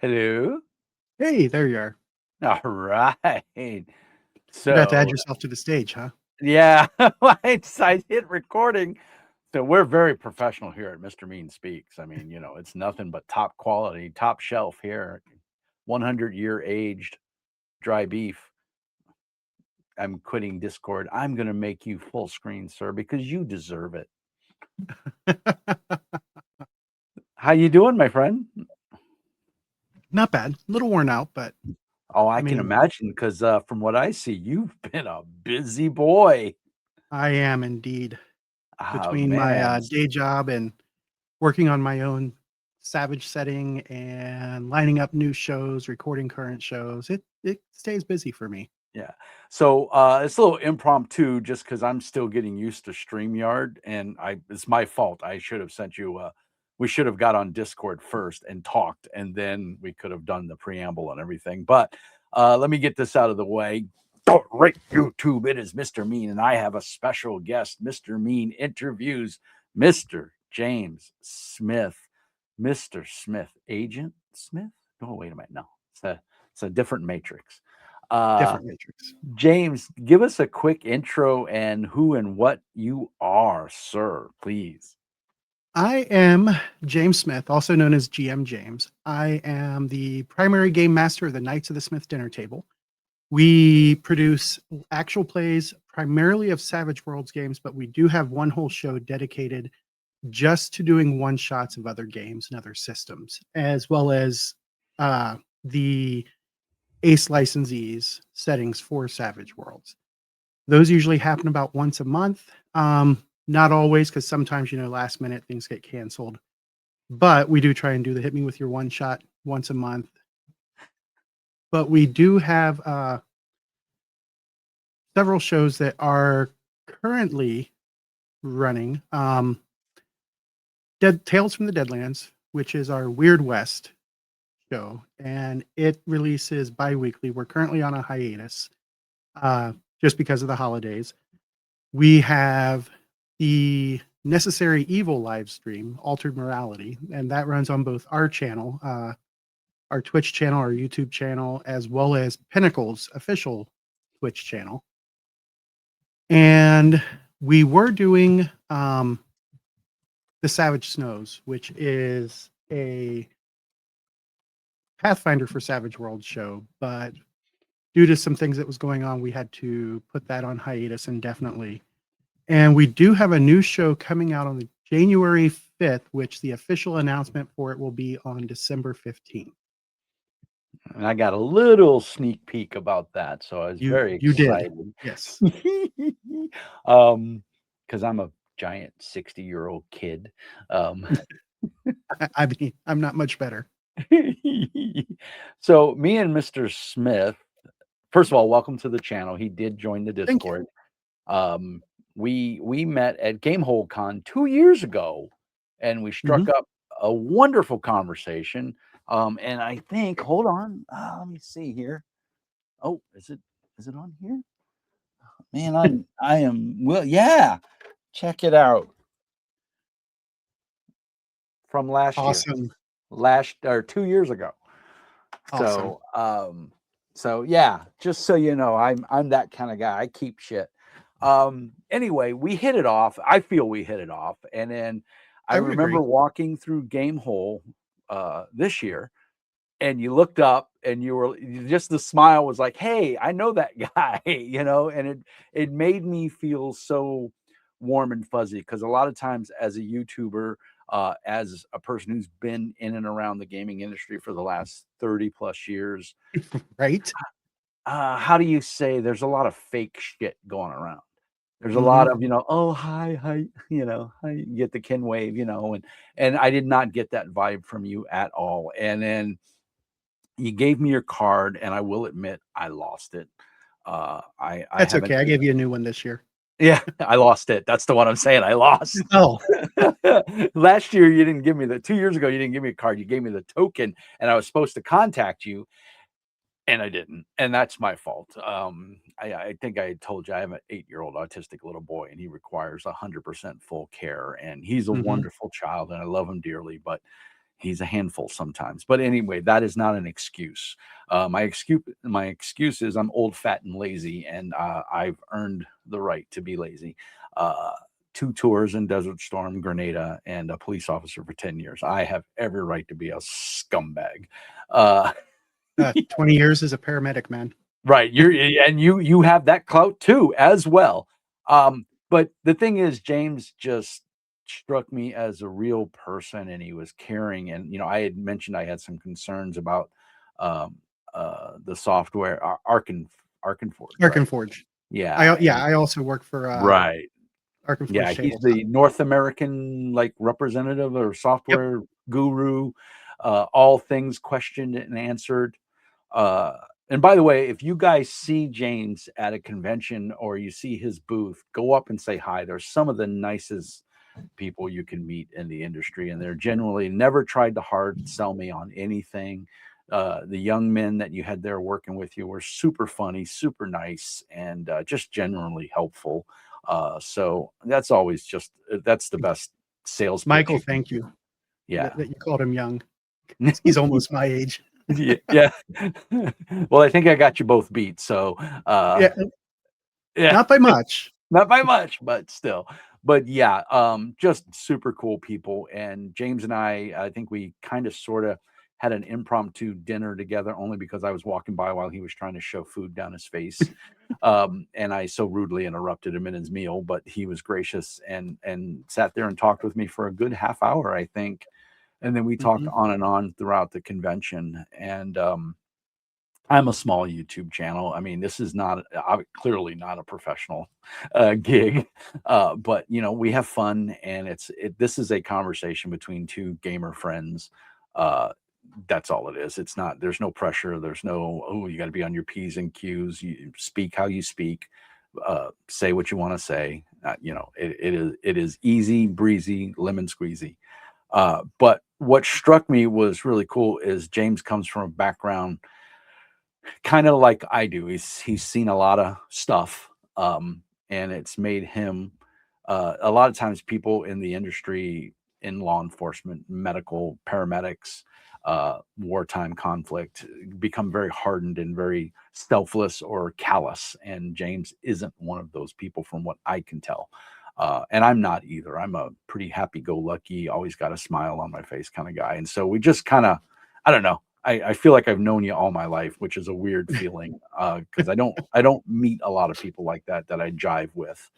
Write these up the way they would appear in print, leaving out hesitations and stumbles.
Hello. Hey, there you are. All right. Forgot to add So, yourself to the stage, huh? yeah, I hit recording. So we're very professional here at Mr. Mean Speaks. I mean, it's nothing but top quality, top shelf here. 100-year aged dry beef. I'm quitting Discord. I'm going to make you full screen, sir, because you deserve it. How you doing, my friend? Not bad. A little worn out, but Oh, I I can mean, imagine because from what I see, you've been a busy boy. I am indeed Oh, between my man. day job and working on my own Savage setting and lining up new shows, recording current shows. It stays busy for me. Yeah. So it's a little impromptu just because I'm still getting used to StreamYard and it's my fault. I should have sent you we should have got on Discord first and talked and then we could have done the preamble and everything. But let me get this out of the way. All right, YouTube, it is Mr. Mean, and I have a special guest. Mr. Mean interviews Mr. James Smith. Mr. Smith, Agent Smith? Oh, wait a minute. No, it's a different matrix. Uh, Different matrix. James, give us a quick intro and who and what you are, sir, please. I am James Smith, also known as GM James. I am the primary game master of the Knights of the Smith Dinner Table. We produce actual plays primarily of Savage Worlds games, but we do have one whole show dedicated just to doing one shots of other games and other systems, as well as the Ace licensees settings for Savage Worlds. Those usually happen about once a month. Not always, because sometimes, last minute things get canceled. But we do try and do the hit me with your one shot once a month. But we do have several shows that are currently running. Dead Tales from the Deadlands, which is our Weird West show, and it releases bi-weekly. We're currently on a hiatus just because of the holidays. We have the Necessary Evil live stream, Altered Morality, and that runs on both our channel, our Twitch channel, our YouTube channel, as well as Pinnacle's official Twitch channel. And we were doing the Savage Snows, which is a Pathfinder for Savage World show, but due to some things that was going on, we had to put that on hiatus indefinitely. And we do have a new show coming out on the January 5th, which the official announcement for it will be on December 15th. And I got a little sneak peek about that, so I was very You did. excited. Yes. Because I'm a giant 60-year-old kid. Um, I mean, I'm not much better. so me and Mr. Smith, first of all, welcome to the channel. He did join the Thank you. Discord. Um, we met at Gamehole Con 2 years ago, and we struck Mhm. up a wonderful conversation. And I think, hold on, let me see here. Oh, is it on here? Man, I am well, yeah. Check it out from last year, Awesome. last or 2 years ago. Awesome. So yeah, just so you know, I'm that kind of guy. I keep shit. Anyway, we hit it off. I feel we hit it off. And then I I would remember agree. walking through Gamehole this year, and you looked up and just the smile was like, hey, I know that guy, and it made me feel so warm and fuzzy because a lot of times as a YouTuber, as a person who's been in and around the gaming industry for the last 30 plus years, Right? how do you say there's a lot of fake shit going around? There's a lot Mhm. of, oh, hi, hi, you get the kin wave, and I did not get that vibe from you at all. And then you gave me your card, and I will admit I lost it. I That's haven't. okay. I gave you a new one this year. Yeah, I lost it. That's the one I'm saying. I lost. Oh, Last year you didn't give me 2 years ago. You didn't give me a card. You gave me the token, and I was supposed to contact you, and I didn't, and that's my fault. I think I told you I have an 8-year-old autistic little boy, and he requires 100% full care, and he's a mhm. wonderful child, and I love him dearly, but he's a handful sometimes. But anyway, that is not an excuse. My excuse is I'm old, fat, and lazy, and I've earned the right to be lazy. Uh, 2 tours in Desert Storm, Grenada, and a police officer for 10 years. I have every right to be a scumbag. Uh, 20 years as a paramedic, man. Right, you have that clout too as well. But the thing is, James just struck me as a real person, and he was caring. And I had mentioned I had some concerns about um, the software, Arkin Forge, Arkham right? Forge. Yeah, and I also work for right, Arkham yeah, Forge he's Tabletop. the North American like representative or Yep. software guru. All things questioned and answered. Uh, and by the way, if you guys see James at a convention or you see his booth, go up and say hi. They're some of the nicest people you can meet in the industry, and they're generally never tried to hard sell me on anything. The young men that you had there working with you were super funny, super nice, and just generally helpful. So that's always that's the best sales pitch Michael, you can thank do. you Yeah. that you called him young. He's almost my age. Yeah, yeah. Well, I think I got you both beat, so, Yeah, yeah, not by much. not by much, but still. But yeah, just super cool people, and James and I think we kinda sorta had an impromptu dinner together only because I was walking by while he was trying to shove food down his face, and I so rudely interrupted him in his meal, but he was gracious and sat there and talked with me for a good half hour, I think, and then we talked Mhm. on and on throughout the convention, and, I'm a small YouTube channel. I mean, this is not clearly not a professional gig, but we have fun, and this is a conversation between two gamer friends. Uh, that's all it is. It's not. There's no pressure. There's no. Oh, you got to be on your p's and q's. You speak how you speak. Say what you want to say. It is easy breezy, lemon squeezy. But what struck me was really cool is James comes from a background kind of like I do. He's seen a lot of stuff, and it's made him. A lot of times, people in the industry, in law enforcement, medical, paramedics, wartime conflict, become very hardened and very selfless or callous. And James isn't one of those people, from what I can tell. And I'm not either. I'm a pretty happy-go-lucky, always got a smile on my face kind of guy. And so we just kind of, I don't know, I feel like I've known you all my life, which is a weird feeling because I don't meet a lot of people like that I jive with.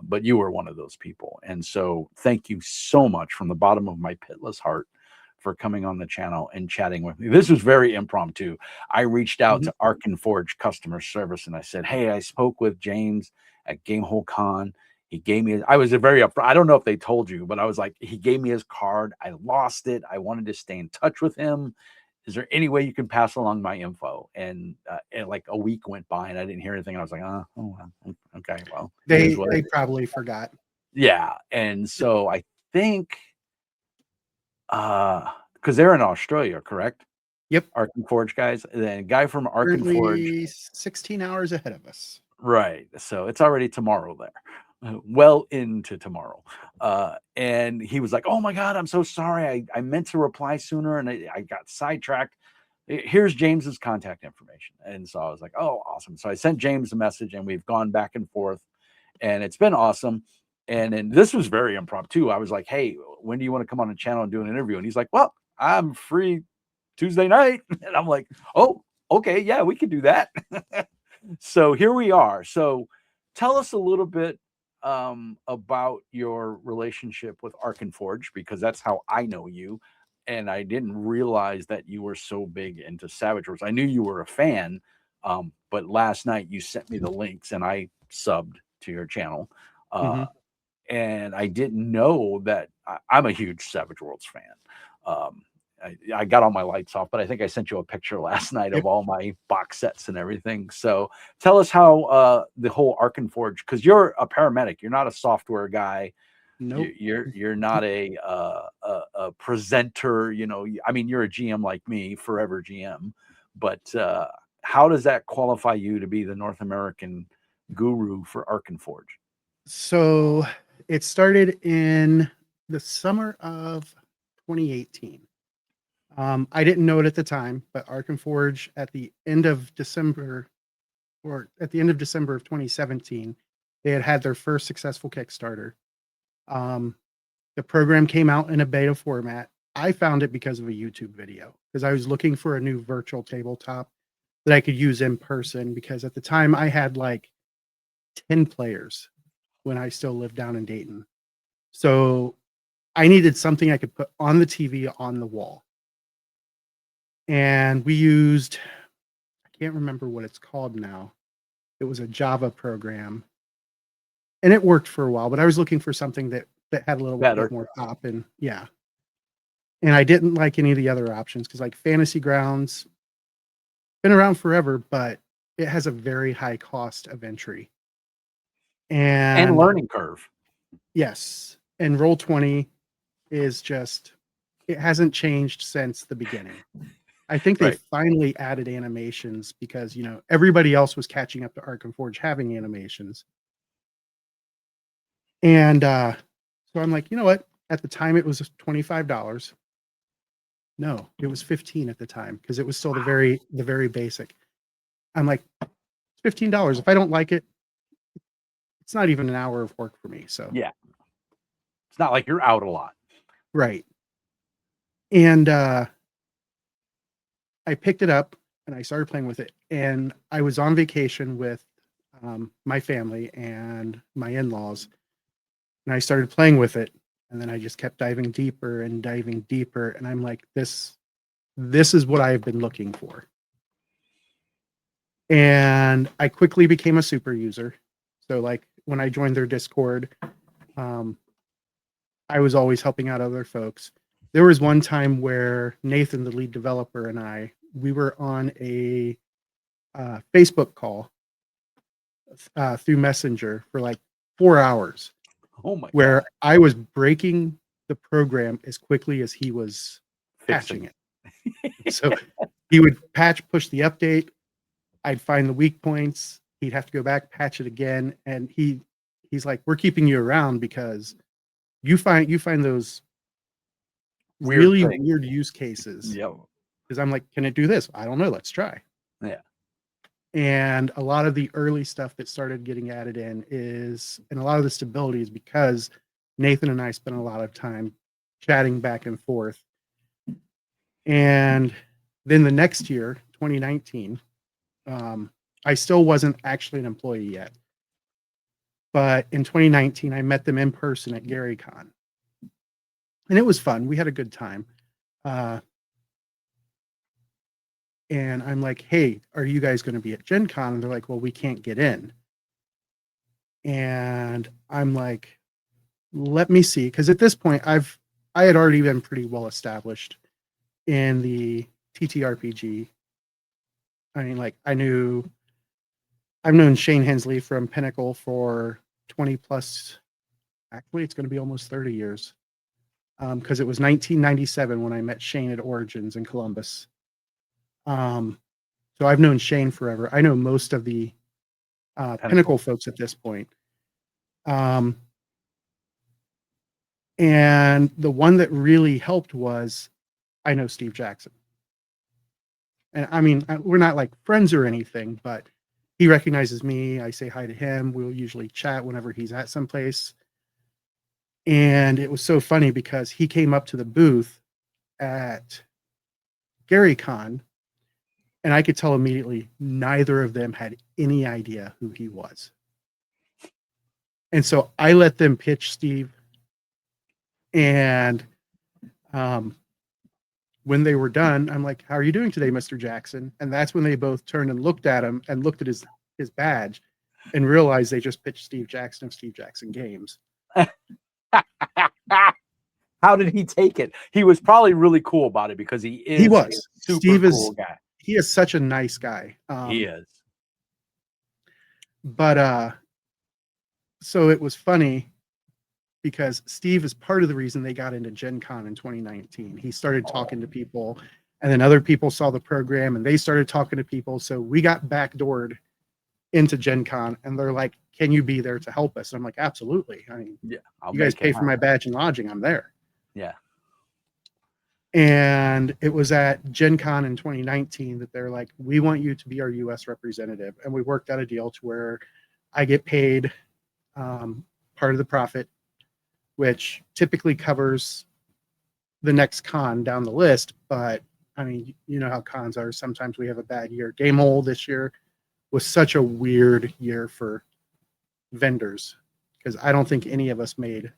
But you were one of those people. And so thank you so much from the bottom of my pitless heart for coming on the channel and chatting with me. This was very impromptu. I reached out Mhm. to Arkin Forge customer service and I said, "Hey, I spoke with James at Gamehole Con. He gave me, I was a very upfront. I don't know if they told you, but I was like, he gave me his card. I lost it. I wanted to stay in touch with him. Is there any way you can pass along my info?" And like a week went by and I didn't hear anything. I was like, oh well, okay, well, it is what it They is. probably forgot. Yeah. And so I think because they're in Australia, correct? Yep. Arkin Forge guys. And then a guy from Arkin Forge. Currently 16 hours ahead of us. Right. So it's already tomorrow there. Well into tomorrow. And he was like, "Oh my God, I'm so sorry. I meant to reply sooner and I got sidetracked. Here's James's contact information." And so I was like, "Oh, awesome." So I sent James a message and we've gone back and forth and it's been awesome. And then this was very impromptu. I was like, "Hey, when do you want to come on the channel and do an interview?" And he's like, "Well, I'm free Tuesday night." And I'm like, "Oh, okay. Yeah, we could do that." So here we are. So tell us a little bit about your relationship with Arkin Forge, because that's how I know you. And I didn't realize that you were so big into Savage Wars. I knew you were a fan, but last night you sent me the links and I subbed to your channel. Uh, Mhm. and I didn't know that I'm a huge Savage Worlds fan. Um, I got all my lights off, but I think I sent you a picture last night of Yep. all my box sets and everything. So tell us how the whole Arkin Forge, because you're a paramedic, you're not a software guy. Nope. You're not a presenter. I mean, you're a GM like me, forever GM. But how does that qualify you to be the North American guru for Arkin Forge? So it started in the summer of 2018. I didn't know it at the time, but Ark and Forge at the end of December, or at the end of December of 2017, they had their first successful Kickstarter. Um, the program came out in a beta format. I found it because of a YouTube video, because I was looking for a new virtual tabletop that I could use in person, because at the time I had like 10 players when I still lived down in Dayton. So I needed something I could put on the TV on the wall. And we used, I can't remember what it's called now. It was a Java program. And it worked for a while, but I was looking for something that had a little Better. bit more pop, and yeah. And I didn't like any of the other options, because like Fantasy Grounds, been around forever, but it has a very high cost of entry. And And learning curve. yes, and Roll20 is just, it hasn't changed since the beginning. I think they Right. finally added animations because, you know, everybody else was catching up to Ark and Forge having animations. And so I'm like, you know what? At the time it was $25. No, it was 15 at the time, because it was still the very basic. I'm like, $15. If I don't like it, it's not even an hour of work for me. So Yeah. It's not like you're out a lot. right. And I picked it up and I started playing with it. And I was on vacation with my family and my in-laws, and I started playing with it. And then I just kept diving deeper and diving deeper. And I'm like, this is what I've been looking for. And I quickly became a super user. So like when I joined their Discord, I was always helping out other folks. There was one time where Nathan, the lead developer, and we were on a Facebook call through Messenger for like 4 hours, Oh my where God. I was breaking the program as quickly as he was patching Fixing. it. So he would push the update. I'd find the weak points. He'd have to go back, patch it again, and he's like, "We're keeping you around because you find those Weird really thing. weird use cases." Yep. Because I'm like, "Can it do this? I don't know. Let's try." Yeah. And a lot of the early stuff that started getting added in and a lot of the stability is because Nathan and I spent a lot of time chatting back and forth. And then the next year, 2019, I still wasn't actually an employee yet. But in 2019, I met them in person at GaryCon. And it was fun. We had a good time. And I'm like, "Hey, are you guys going to be at Gen Con?" And they're like, "Well, we can't get in." And I'm like, "Let me see." Because at this point, I had already been pretty well established in the TTRPG. I mean, like I've known Shane Hensley from Pinnacle for 20 plus, actually, it's going to be almost 30 years. Because it was 1997 when I met Shane at Origins in Columbus. So I've known Shane forever. I know most of the Pinnacle folks at this point. And the one that really helped was, I know Steve Jackson. And I mean, we're not like friends or anything, but he recognizes me. I say hi to him. We'll usually chat whenever he's at someplace. And it was so funny because he came up to the booth at GaryCon, and I could tell immediately neither of them had any idea who he was. And so I let them pitch Steve. And when they were done, I'm like, "How are you doing today, Mr. Jackson?" And that's when they both turned and looked at him and looked at his badge and realized they just pitched Steve Jackson of Steve Jackson Games. How did he take it? He was probably really cool about it because he is a super Steve cool guy. He is such a nice guy. He is. But so it was funny because Steve is part of the reason they got into Gen Con in 2019. He started talking to people, and then other people saw the program and they started talking to people. So we got backdoored into Gen Con, and they're like, "Can you be there to help us?" And I'm like, "Absolutely. I mean, Yeah, you guys pay for my badge and lodging. I'm there." Yeah. And it was at Gen Con in 2019 that they're like, we want you to be our US representative. And we worked out a deal to where I get paid part of the profit, which typically covers the next con down the list. But I mean, you know how cons are. Sometimes we have a bad year. Gamehole this year was such a weird year for vendors because I don't think any of us made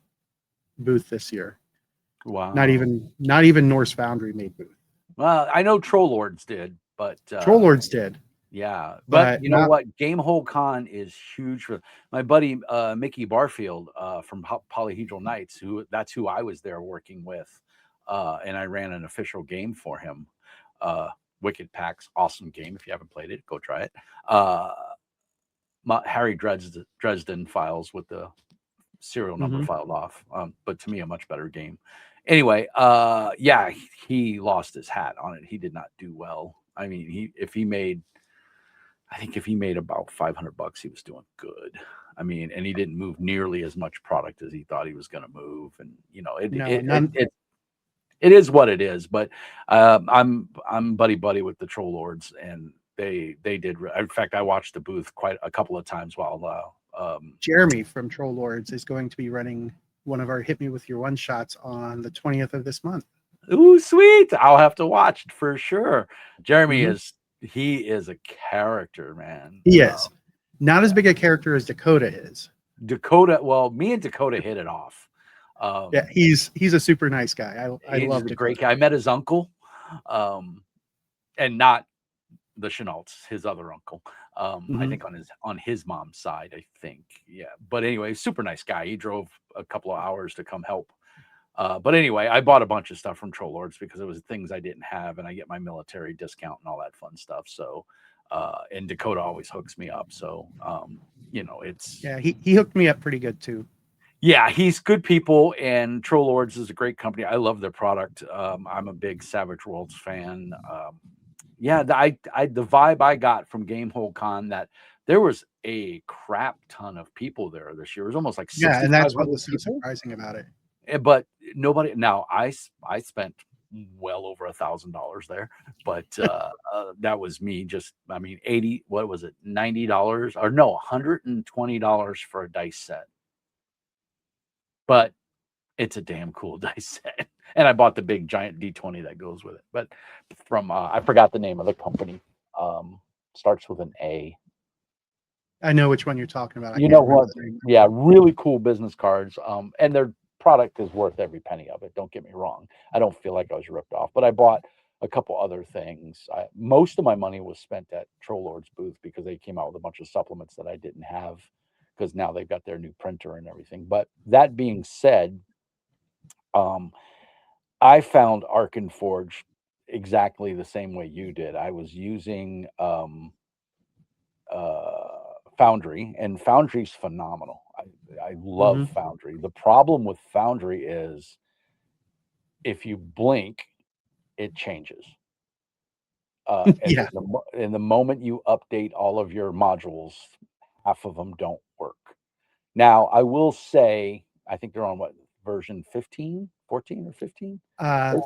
booth this year. Wow. Not even Norse Foundry made booth. Well, I know Troll Lords did, but Troll Lords did, yeah. But but you know not. what? Gamehole Con is huge for my buddy Mickey Barfield from Polyhedral Knights, that's who I was there working with. And I ran an official game for him. Wicked Packs, awesome game. If you haven't played it, go try it. Harry Dresden files with the serial number filed off. But to me, a much better game. Anyway, yeah, he lost his hat on it. He did not do well. I mean, if he made about $500, he was doing good. I mean, and he didn't move nearly as much product as he thought he was going to move. And you know, it is what it is. But I'm buddy with the Troll Lords, and they did. In fact, I watched the booth quite a couple of times while Jeremy from Troll Lords is going to be running one of our Hit Me With Your One Shots on the 20th of this month. Ooh, sweet. I'll have to watch it for sure. Jeremy he is a character, man. He is not as big a character as Dakota is. Dakota, well, me and Dakota hit it off. Yeah, he's a super nice guy. I love a great guy. I met his uncle, and not the Chenaults, his other uncle. I think on his mom's side, I think. Yeah. But anyway, super nice guy. He drove a couple of hours to come help. But anyway, I bought a bunch of stuff from Troll Lords because it was things I didn't have, and I get my military discount and all that fun stuff. So, and Dakota always hooks me up. So, you know, he hooked me up pretty good too. Yeah, he's good people, and Troll Lords is a great company. I love their product. I'm a big Savage Worlds fan. Yeah, the vibe I got from Gamehole Con that there was a crap ton of people there this year. It was almost like 6,500 and that's what was so people. surprising about it. But nobody. Now I spent well over $1,000 there, but that was me. Just I mean, what was it? $90 or no, $120 for a dice set. But it's a damn cool dice set. And I bought the big giant D20 that goes with it. But from I forgot the name of the company. Starts with an A. I know which one you're talking about. You know what? Yeah, really cool business cards. And their product is worth every penny of it. Don't get me wrong. I don't feel like I was ripped off, but I bought a couple other things. Most of my money was spent at Troll Lord's booth because they came out with a bunch of supplements that I didn't have because now they've got their new printer and everything. But that being said, I found Arkin Forge exactly the same way you did. I was using Foundry, and Foundry's phenomenal. I love Foundry. The problem with Foundry is if you blink, it changes. And the moment you update all of your modules, half of them don't work. Now, I will say, I think they're on what, version 15, 14 or 15?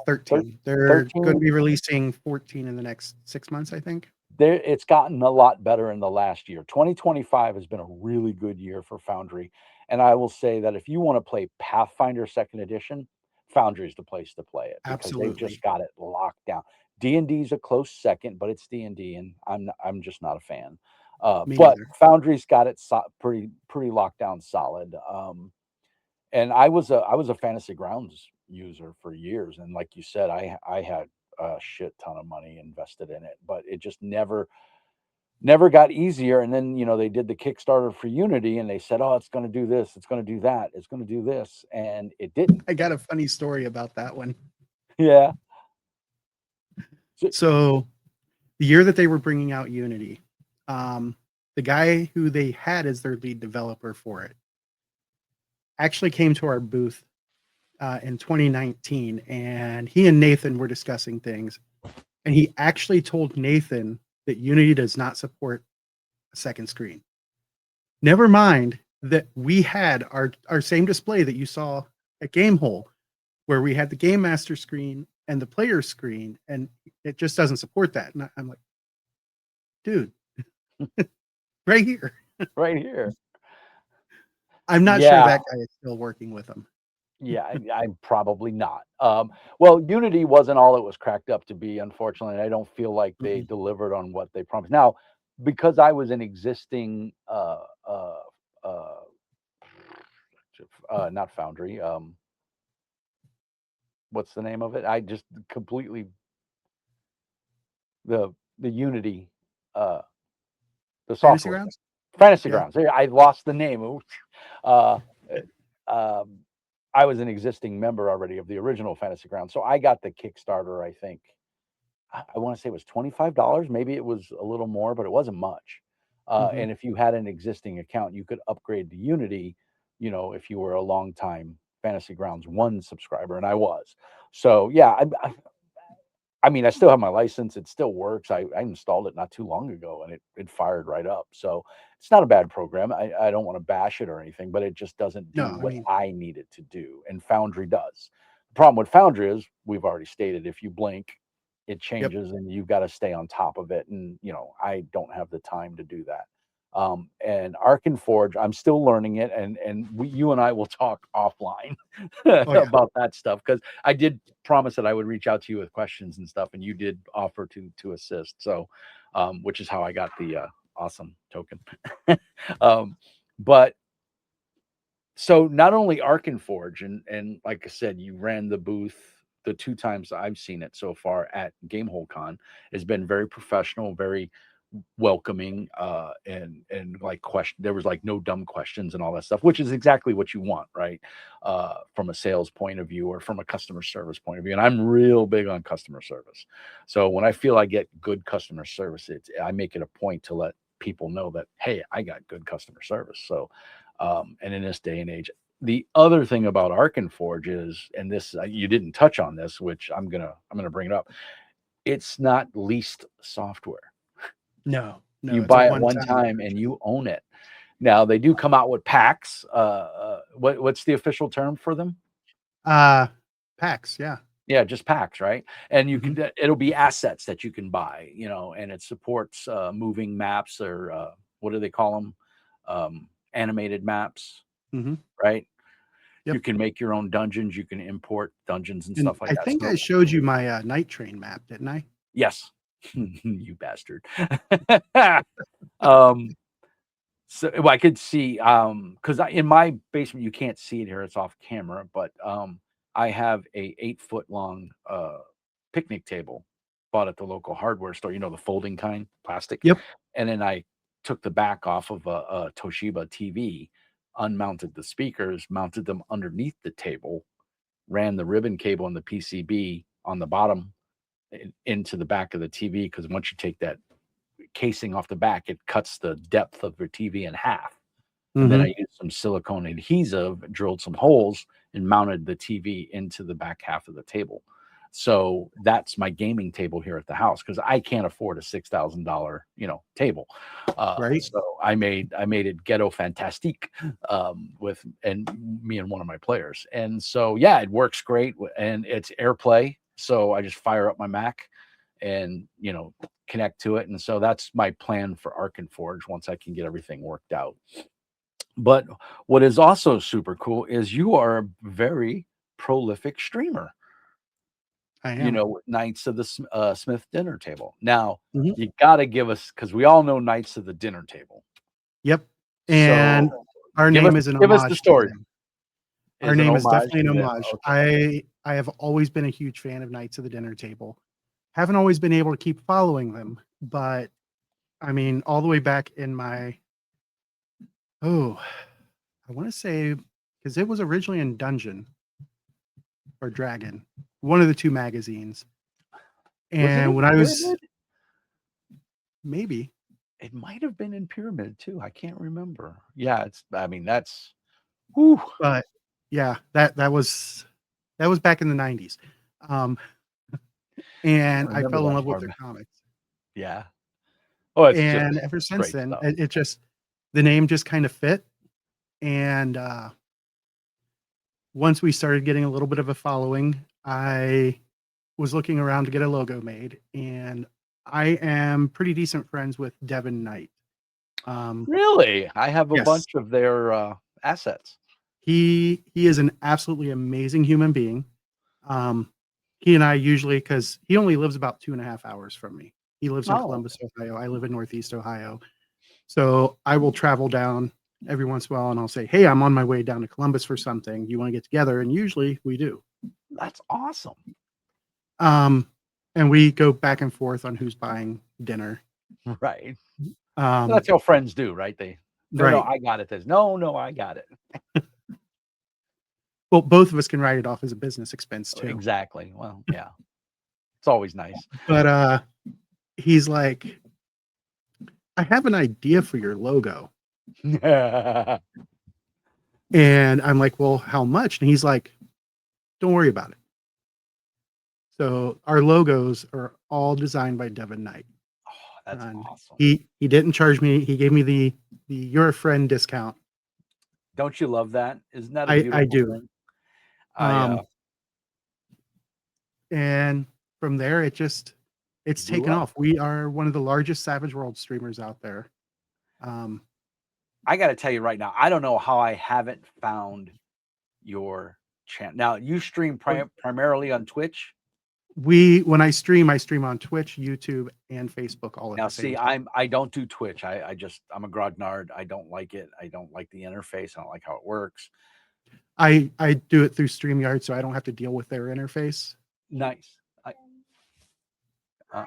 13. They're going to be releasing 14 in the next 6 months, I think. It's gotten a lot better in the last year. 2025 has been a really good year for Foundry. And I will say that if you want to play Pathfinder 2nd Edition, Foundry is the place to play it because they've just got it locked down. D&D is a close second, but it's D&D, and I'm just not a fan. But Foundry's got it pretty locked down solid. And I was a Fantasy Grounds user for years, and like you said, I had a shit ton of money invested in it, but it just never got easier. And then, you know, they did the Kickstarter for Unity and they said, oh, it's going to do this, it's going to do that, it's going to do this, and it didn't. I got a funny story about that one. Yeah. So the year that they were bringing out Unity, the guy who they had as their lead developer for it actually came to our booth in 2019, and he and Nathan were discussing things, and he actually told Nathan that Unity does not support a second screen. Never mind that we had our same display that you saw at Gamehole, where we had the Game Master screen and the player screen, and it just doesn't support that. And I'm like, dude, right here. Right here. I'm not sure Yeah. that guy is still working with them. Yeah, I'm probably not. Well, Unity wasn't all it was cracked up to be, unfortunately. And I don't feel like they Mhm. delivered on what they promised. Now, because I was an existing, uh, not Foundry, what's the name of it? I just completely the Unity, uh, the Fantasy software thing. Grounds? Fantasy Yeah. Grounds. Yeah, I lost the name. Ooh. Uh, um, I was an existing member already of the original Fantasy Grounds, so I got the Kickstarter. I think I want to say it was $25. Maybe it was a little more, but it wasn't much. Mhm. And if you had an existing account, you could upgrade to Unity. You know, if you were a long time Fantasy Grounds 1 subscriber, and I was. So yeah, I mean, I still have my license. It still works. I installed it not too long ago, and it fired right up. So it's not a bad program. I don't want to bash it or anything, but it just doesn't No, do I what mean, I need it to do, and Foundry does. The problem with Foundry is we've already stated if you blink, it yep. changes, and you've got to stay on top of it. And I don't have the time to do that. And Ark and Forge, I'm still learning it, and you and I will talk offline Oh yeah. about that stuff because I did promise that I would reach out to you with questions and stuff, and you did offer to assist. So, which is how I got the awesome token. um, but so not only Ark and Forge, and like I said, you ran the booth the two times I've seen it so far at Gamehole Con has been very professional, very welcoming, and like question there was like no dumb questions and all that stuff, which is exactly what you want, right? From a sales point of view or from a customer service point of view. And I'm real big on customer service. So when I feel I get good customer service, I make it a point to let people know that, hey, I got good customer service. So and in this day and age, the other thing about Ark and Forge is, and this you didn't touch on this, which I'm gonna bring it up. It's not leased software. No, You no, it's a buy it one one time time and purchase. you own it. Now they do come out with packs. What's the official term for them? Uh PAX, yeah. Yeah, just packs, right? And you Mhm. can it'll be assets that you can buy, and it supports moving maps or what do they call them? Animated maps, Mhm. right? You Yep. can make your own dungeons. You can import dungeons and And stuff like I that. think I So showed you my night train map, didn't I? yes, you bastard. um, So well, I could see, because in my basement, you can't see it here, it's off camera, but, I have a 8-foot long, picnic table bought at the local hardware store, the folding kind, plastic, Yep. and then I took the back off of a Toshiba TV, unmounted the speakers, mounted them underneath the table, ran the ribbon cable and the PCB on the bottom into the back of the TV. Because once you take that casing off the back, it cuts the depth of your TV in half. And then Mhm. I used some silicone adhesive, drilled some holes, and mounted the TV into the back half of the table. So that's my gaming table here at the house because I can't afford a $6,000, table. Right? So I made it ghetto fantastique with and me and one of my players. And so yeah, it works great and it's AirPlay. So I just fire up my Mac and connect to it. And so that's my plan for Ark and Forge once I can get everything worked out. But what is also super cool is you are a very prolific streamer, I am. Knights of the Smith dinner table. Now, Mhm. you got to give us, because we all know Knights of the dinner table. Yep. And So our give us name is an give us the homage to story. them. Our Is an name is homage definitely to an them. homage. Okay. I have always been a huge fan of Knights of the Dinner Table. Haven't always been able to keep following them, but I mean, all the way back in my oh, I want to say because it was originally in Dungeon or Dragon, one of the two magazines. Was it And in when I was Pyramid? maybe, It might have been in Pyramid too. I can't remember. Yeah, I mean, that's whew, but yeah, that was back in the 90s. Um, can't and I remember fell in that love with far their back. comics. Yeah. Oh, it's just And ever since great then, stuff. it just the name just kind of fit. And once we started getting a little bit of a following, I was looking around to get a logo made, and I am pretty decent friends with Devin Knight. Really? I have a Yes, bunch of their assets. he is an absolutely amazing human being. Um, he and I usually, because he only lives about 2.5 hours from me. He lives in Oh, Columbus, Ohio. I live in Northeast Ohio. So I will travel down every once in a while and I'll say, hey, I'm on my way down to Columbus for something. You want to get together? And usually we do. that's awesome. Um, and we go back and forth on who's buying dinner. Right. Well, Um, that's how friends do, right? They no, right. I got it. This no, I got it. Well, both of us can write it off as a business expense too. Exactly. Well, yeah, it's always nice. But he's like, I have an idea for your logo. And I'm like, well, how much? And he's like, don't worry about it. So our logos are all designed by Devin Knight. Oh, that's And awesome. he didn't charge me. He gave me the you're a friend discount. Don't you love that? Isn't that a I beautiful do. thing? I Um, and from there it's grew taken up. off. We are one of the largest Savage World streamers out there. Um, I got to tell you right now, I don't know how I haven't found your channel. Now, you stream primarily on Twitch. when I stream on Twitch, YouTube, and Facebook all at Now, the same see, time. I don't do Twitch. I'm a grognard. I don't like it. I don't like the interface. I don't like how it works. I do it through StreamYard, so I don't have to deal with their interface. Nice. Uh,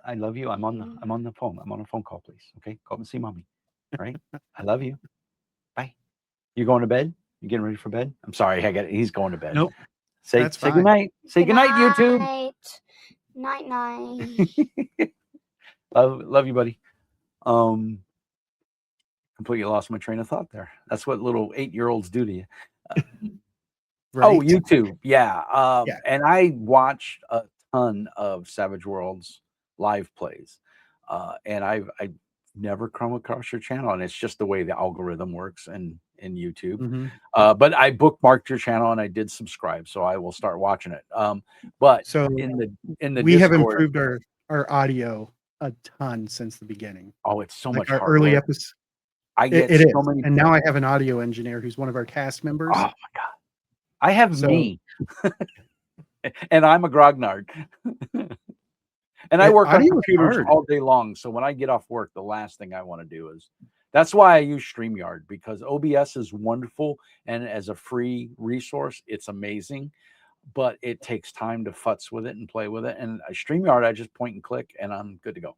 I love you. I'm on the phone. I'm on a phone call, please. Okay, go up and see mommy. All right. I love you. Bye. You going to bed? You getting ready for bed? I'm sorry. He's going to bed. Nope, Say that's say good fine. night. Say good night, YouTube. Night night. Love you, buddy. Um, completely lost my train of thought there. That's what little 8-year-olds do to you. Oh, Right? YouTube. Yeah. Yeah. And I watched a ton of Savage Worlds live plays. And I've never come across your channel, and it's just the way the algorithm works in YouTube. Mhm. But I bookmarked your channel and I did subscribe, so I will start watching it. But So in the we have Discord, improved our audio a ton since the beginning. oh, it's so Like much our early hardware. episodes, I get it so is. many. And now I have an audio engineer who's one of our cast Oh members. my god, I have So me, and I'm a grognard. And I work on audio is computers hard. all day long. So when I get off work, the last thing I want to do is that's why I use StreamYard, because OBS is wonderful. And as a free resource, it's amazing. But it takes time to futz with it and play with it. And StreamYard, I just point and click and I'm good to go.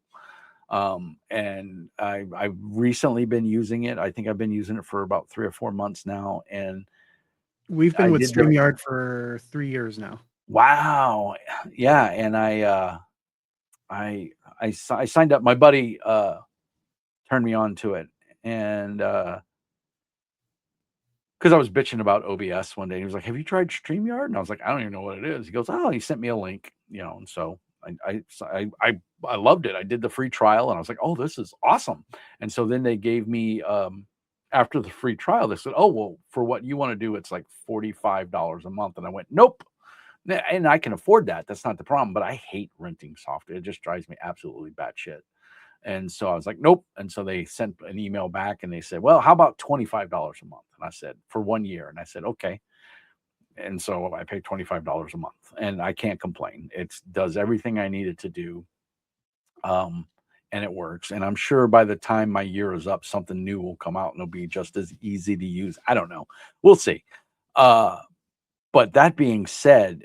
And I've recently been using it. I think I've been using it for about 3 or 4 months now. And We've been I with did the StreamYard for 3 years now. wow. Yeah. And I signed up. My buddy turned me on to it, and because I was bitching about OBS one day, he was like, "Have you tried StreamYard?" And I was like, "I don't even know what it is." He goes, "Oh," he sent me a link, and so I loved it. I did the free trial, and I was like, "Oh, this is awesome!" And so then they gave me after the free trial, they said, "Oh, well, for what you want to do, it's like $45 a month." And I went, "Nope." And I can afford that. That's not the problem. But I hate renting software. It just drives me absolutely batshit. And so I was like, nope. And so they sent an email back and they said, well, how about $25 a month? And I said, for 1 year. And I said, okay. And so I paid $25 a month and I can't complain. It does everything I needed to do. Um, and it works. And I'm sure by the time my year is up, something new will come out and it'll be just as easy to use. I don't know. We'll see. Uh, but that being said,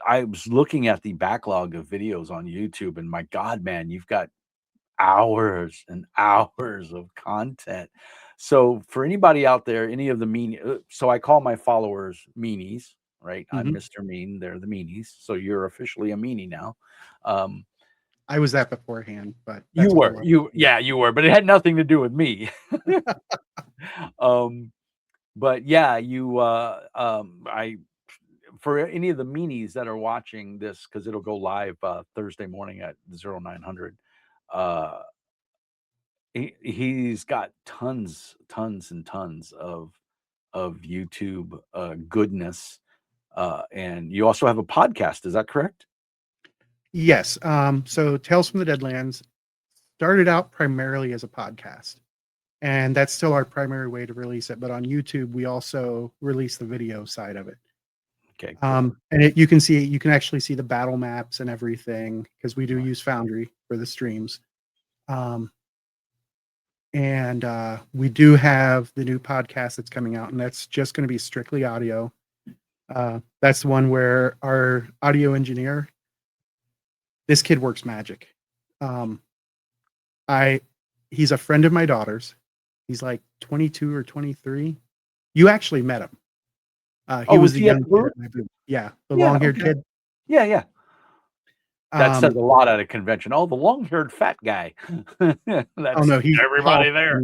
I was looking at the backlog of videos on YouTube and my God, man, you've got hours and hours of content. So for anybody out there, any of the so I call my followers meanies, right? I'm Mhm. Mr. Mean, they're the meanies. So you're officially a meanie now. Um, I was that beforehand, but you that's a were, whole other you, thing. yeah, you were, but it had nothing to do with me. um, but yeah, I, for any of the meanies that are watching this, because it'll go live Thursday morning at 0900. Uh, he's got tons and tons of YouTube goodness. And you also have a podcast. Is that correct? Yes. So Tales from the Deadlands started out primarily as a podcast, and that's still our primary way to release it. But on YouTube, we also release the video side of it. Okay. Cool. And you can actually see the battle maps and everything because we do use Foundry for the streams. And we do have the new podcast that's coming out, and that's just going to be strictly audio. That's the one where our audio engineer, this kid works magic. He's a friend of my daughter's. He's like 22 or 23. You actually met him. He was the young kid at my booth. Yeah, the long-haired kid. Yeah. That says a lot at a convention. Oh, the long-haired fat guy. That's no, he's everybody there.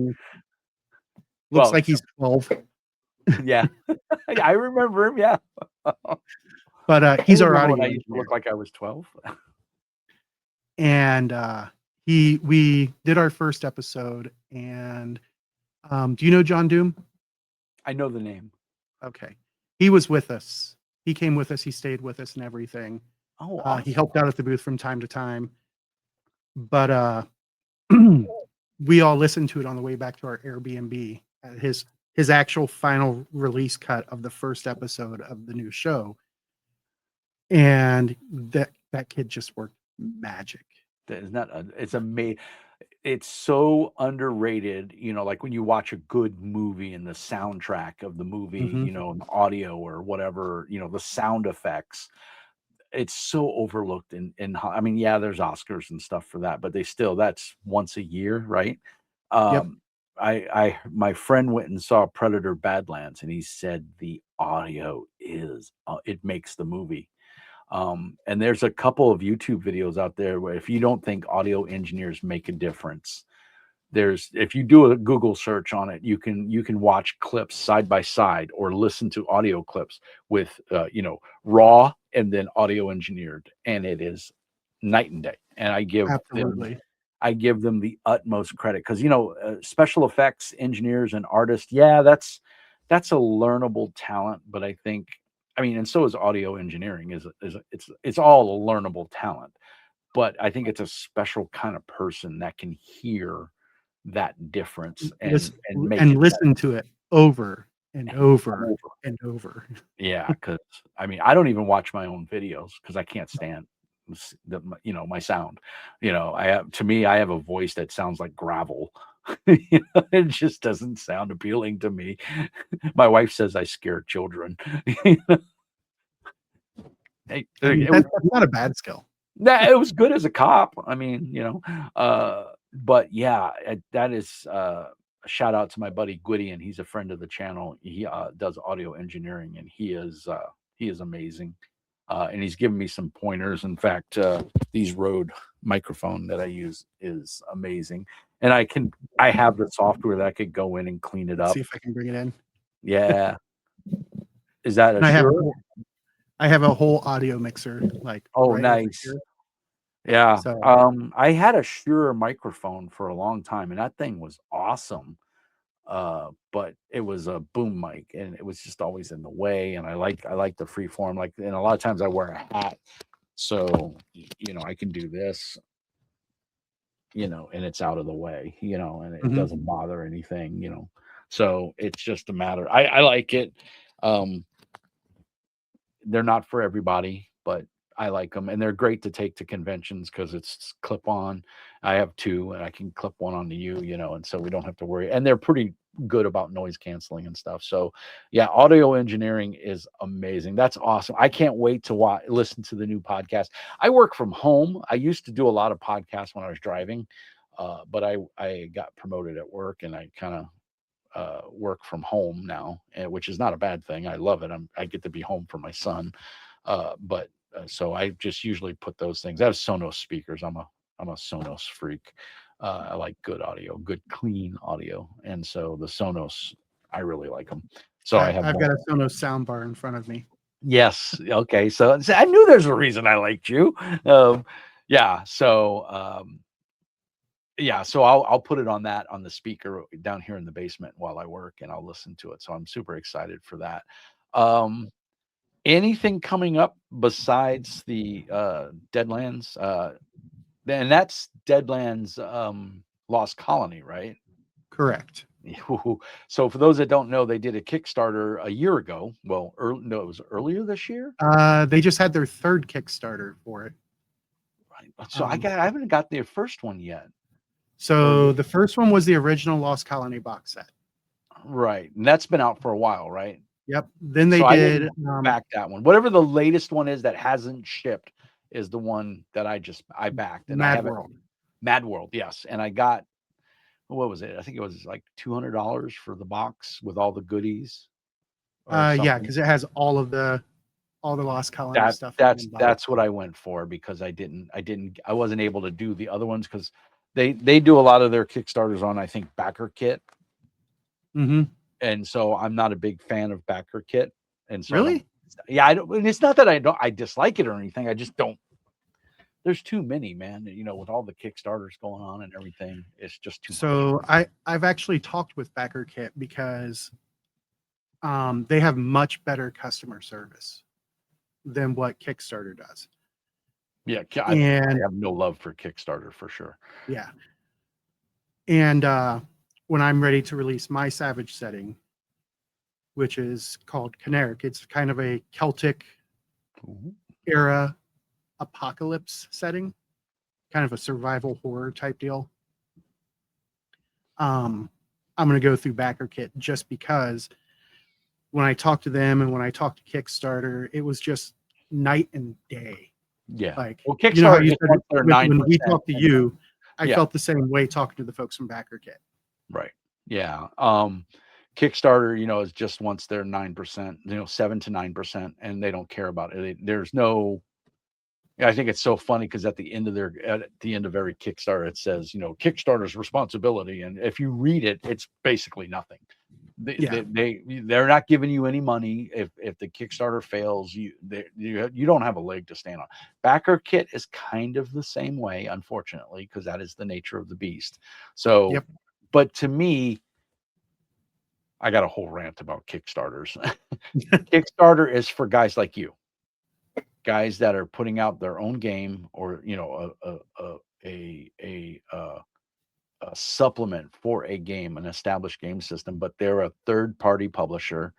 Looks like he's 12. Yeah, I remember him. Yeah, but he's our audio. I used to look like I was 12. And we did our first episode. And do you know John Doom? I know the name. Okay, he was with us. He came with us. He stayed with us and everything. Oh, awesome. He helped out at the booth from time to time. But we all listened to it on the way back to our Airbnb. His actual final release cut of the first episode of the new show, and that kid just worked magic. Isn't that it's amazing? It's so underrated, like when you watch a good movie and the soundtrack of the movie, and the audio or whatever, the sound effects. It's so overlooked I mean, yeah, there's Oscars and stuff for that, but that's once a year, right? Yep. My friend went and saw Predator Badlands, and he said the audio is it makes the movie. And there's a couple of YouTube videos out there where if you don't think audio engineers make a difference, if you do a Google search on it, you can watch clips side by side or listen to audio clips with raw and then audio engineered, and it is night and day. And I give them the utmost credit because special effects engineers and artists, yeah, that's a learnable talent. But I think, and so is audio engineering. It's all a learnable talent. But I think it's a special kind of person that can hear that difference and listen to it over and over and over. Yeah, because I don't even watch my own videos because I can't stand my sound. I have a voice that sounds like gravel. It just doesn't sound appealing to me. My wife says I scare children. Hey, that's not a bad skill. It was good as a cop. But yeah, that is a shout out to my buddy Gwydion. He's a friend of the channel. He does audio engineering, and he is amazing. And he's given me some pointers. In fact, these Rode microphone that I use is amazing. And I have the software that I could go in and clean it up. See if I can bring it in. Yeah. Is that a Shure? I have a whole audio mixer. Nice. Yeah. So, I had a Shure microphone for a long time, and that thing was awesome. But it was a boom mic, and it was just always in the way. And I like the free form. And a lot of times I wear a hat, so I can do this, and it's out of the way, and it doesn't bother anything, So it's just a matter. I like it. They're not for everybody, but I like them, and they're great to take to conventions because it's clip on. I have two, and I can clip one onto you, and so we don't have to worry. And they're pretty good about noise canceling and stuff. So yeah, audio engineering is amazing. That's awesome. I can't wait to listen to the new podcast. I work from home. I used to do a lot of podcasts when I was driving, but I got promoted at work, and I kind of work from home now, which is not a bad thing. I love it. I get to be home for my son. So I just usually put those things. I have Sonos speakers. I'm a Sonos freak. I like good audio, good clean audio, and so the Sonos, I really like them. So I've got a Sonos soundbar in front of me. Yes. Okay. So I knew there's a reason I liked you. Yeah. So yeah, so I'll put it on the speaker down here in the basement while I work, and I'll listen to it. So I'm super excited for that. Anything coming up besides the Deadlands? And that's Deadlands Lost Colony, right? Correct. So for those that don't know, they did a Kickstarter a year ago. Well, no, it was earlier this year. They just had their third Kickstarter for it. Right. So I haven't got their first one yet. So the first one was the original Lost Colony box set. Right. And that's been out for a while, right? Yep. Then they So I did didn't back that one. Whatever the latest one is that hasn't shipped is the one that I backed. And I Mad haven't. World. Mad World, yes. And I got, what was it? I think it was like $200 for the box with all the goodies. Yeah, because it has all the Lost Colony stuff. That's what I went for, because I wasn't able to do the other ones because they do a lot of their Kickstarters on, I think, Backer Kit. Mm-hmm. And so I'm not a big fan of Backer Kit. And so really? I don't, and it's not that I dislike it or anything. I just don't. There's too many, man. With all the Kickstarters going on and everything, it's just too much. So I've actually talked with Backer Kit because they have much better customer service than what Kickstarter does. Yeah, I have no love for Kickstarter for sure. Yeah. And when I'm ready to release my Savage setting, which is called Caneric, it's kind of a Celtic era apocalypse setting, kind of a survival horror type deal. I'm going to go through Backer Kit just because when I talked to them and when I talked to Kickstarter, it was just night and day. Yeah. Like, well, Kickstarter, when we talked to you, I yeah. felt the same way talking to the folks from Backer Kit. Right. Yeah. Kickstarter, is just once they're 9%, 7 to 9%, and they don't care about it. There's no. I think it's so funny because at the end of every Kickstarter, it says, Kickstarter's responsibility, and if you read it, it's basically nothing. They're not giving you any money. If the Kickstarter fails, you don't have a leg to stand on. Backer Kit is kind of the same way, unfortunately, because that is the nature of the beast. So, but to me, I got a whole rant about Kickstarters. Kickstarter is for guys like you, guys that are putting out their own game, or a supplement for a game, an established game system, but they're a third-party publisher.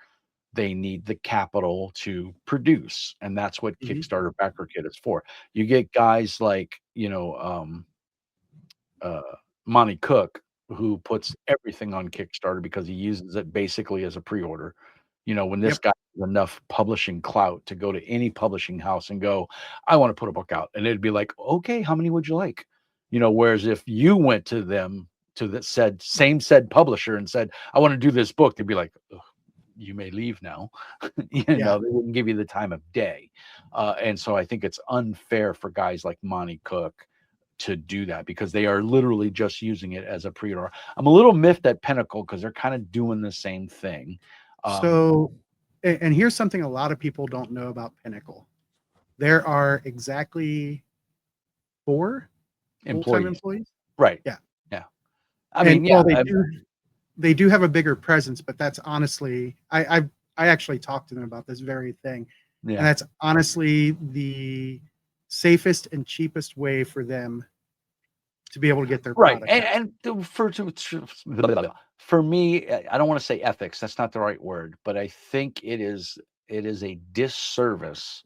They need the capital to produce, and that's what Kickstarter Backer Kit is for. You get guys like Monty Cook, who puts everything on Kickstarter because he uses it basically as a pre-order. When this guy has enough publishing clout to go to any publishing house and go, I want to put a book out, and it'd be like, okay, how many would you like? Whereas if you went to them, to the said publisher, and said, I want to do this book, they'd be like, you may leave now. They wouldn't give you the time of day. And so I think it's unfair for guys like Monty Cook to do that, because they are literally just using it as a pre-order. I'm a little miffed at Pinnacle because they're kind of doing the same thing. So, and here's something a lot of people don't know about Pinnacle. There are exactly 4 full-time employees. Right. Yeah. Yeah. They do have a bigger presence, but that's honestly, I actually talked to them about this very thing. Yeah. And that's honestly the safest and cheapest way for them to be able to get their product. And for me, I don't want to say ethics. That's not the right word, but I think it is a disservice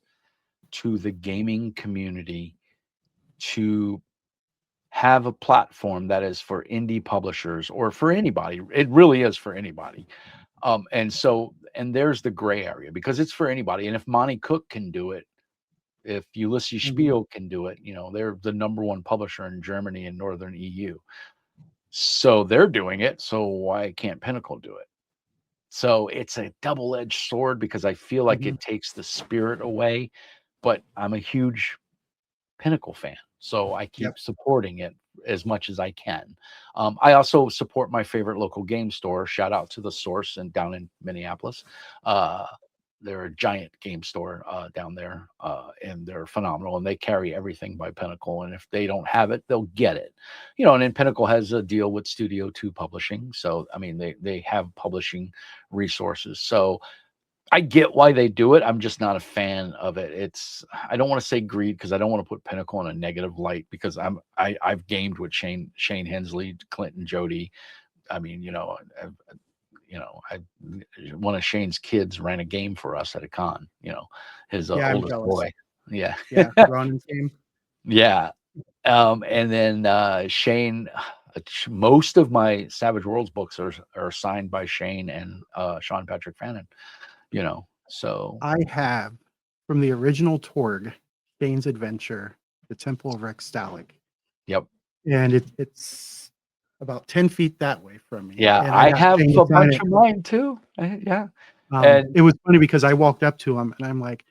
to the gaming community to have a platform that is for indie publishers, or for anybody. It really is for anybody. And there's the gray area, because it's for anybody. And if Monty Cook can do it, if Ulysses Spiel can do it, they're the #1 publisher in Germany and Northern EU. So they're doing it. So why can't Pinnacle do it? So it's a double-edged sword, because I feel like it takes the spirit away, but I'm a huge Pinnacle fan, so I keep supporting it as much as I can. I also support my favorite local game store. Shout out to The Source down in Minneapolis. They're a giant game store down there, and they're phenomenal, and they carry everything by Pinnacle. And if they don't have it, they'll get it. And then Pinnacle has a deal with Studio 2 Publishing. So, I mean, they have publishing resources. So I get why they do it. I'm just not a fan of it. I don't want to say greed because I don't want to put Pinnacle in a negative light because I've gamed with Shane Hensley, Clinton Jody. I mean, one of Shane's kids ran a game for us at a con. His Yeah, I'm oldest jealous. boy. Yeah, Yeah, Ronan's game. yeah. And then Shane. Most of my Savage Worlds books are signed by Shane and Sean Patrick Fannin. So I have from the original Torg, Shane's Adventure, the Temple of Rex Stalic. yep. And it's about 10 feet that way from me. Yeah, And I I got have Shane to a sign bunch it. of mine too. Yeah, and It was funny because I walked up to him and I'm like,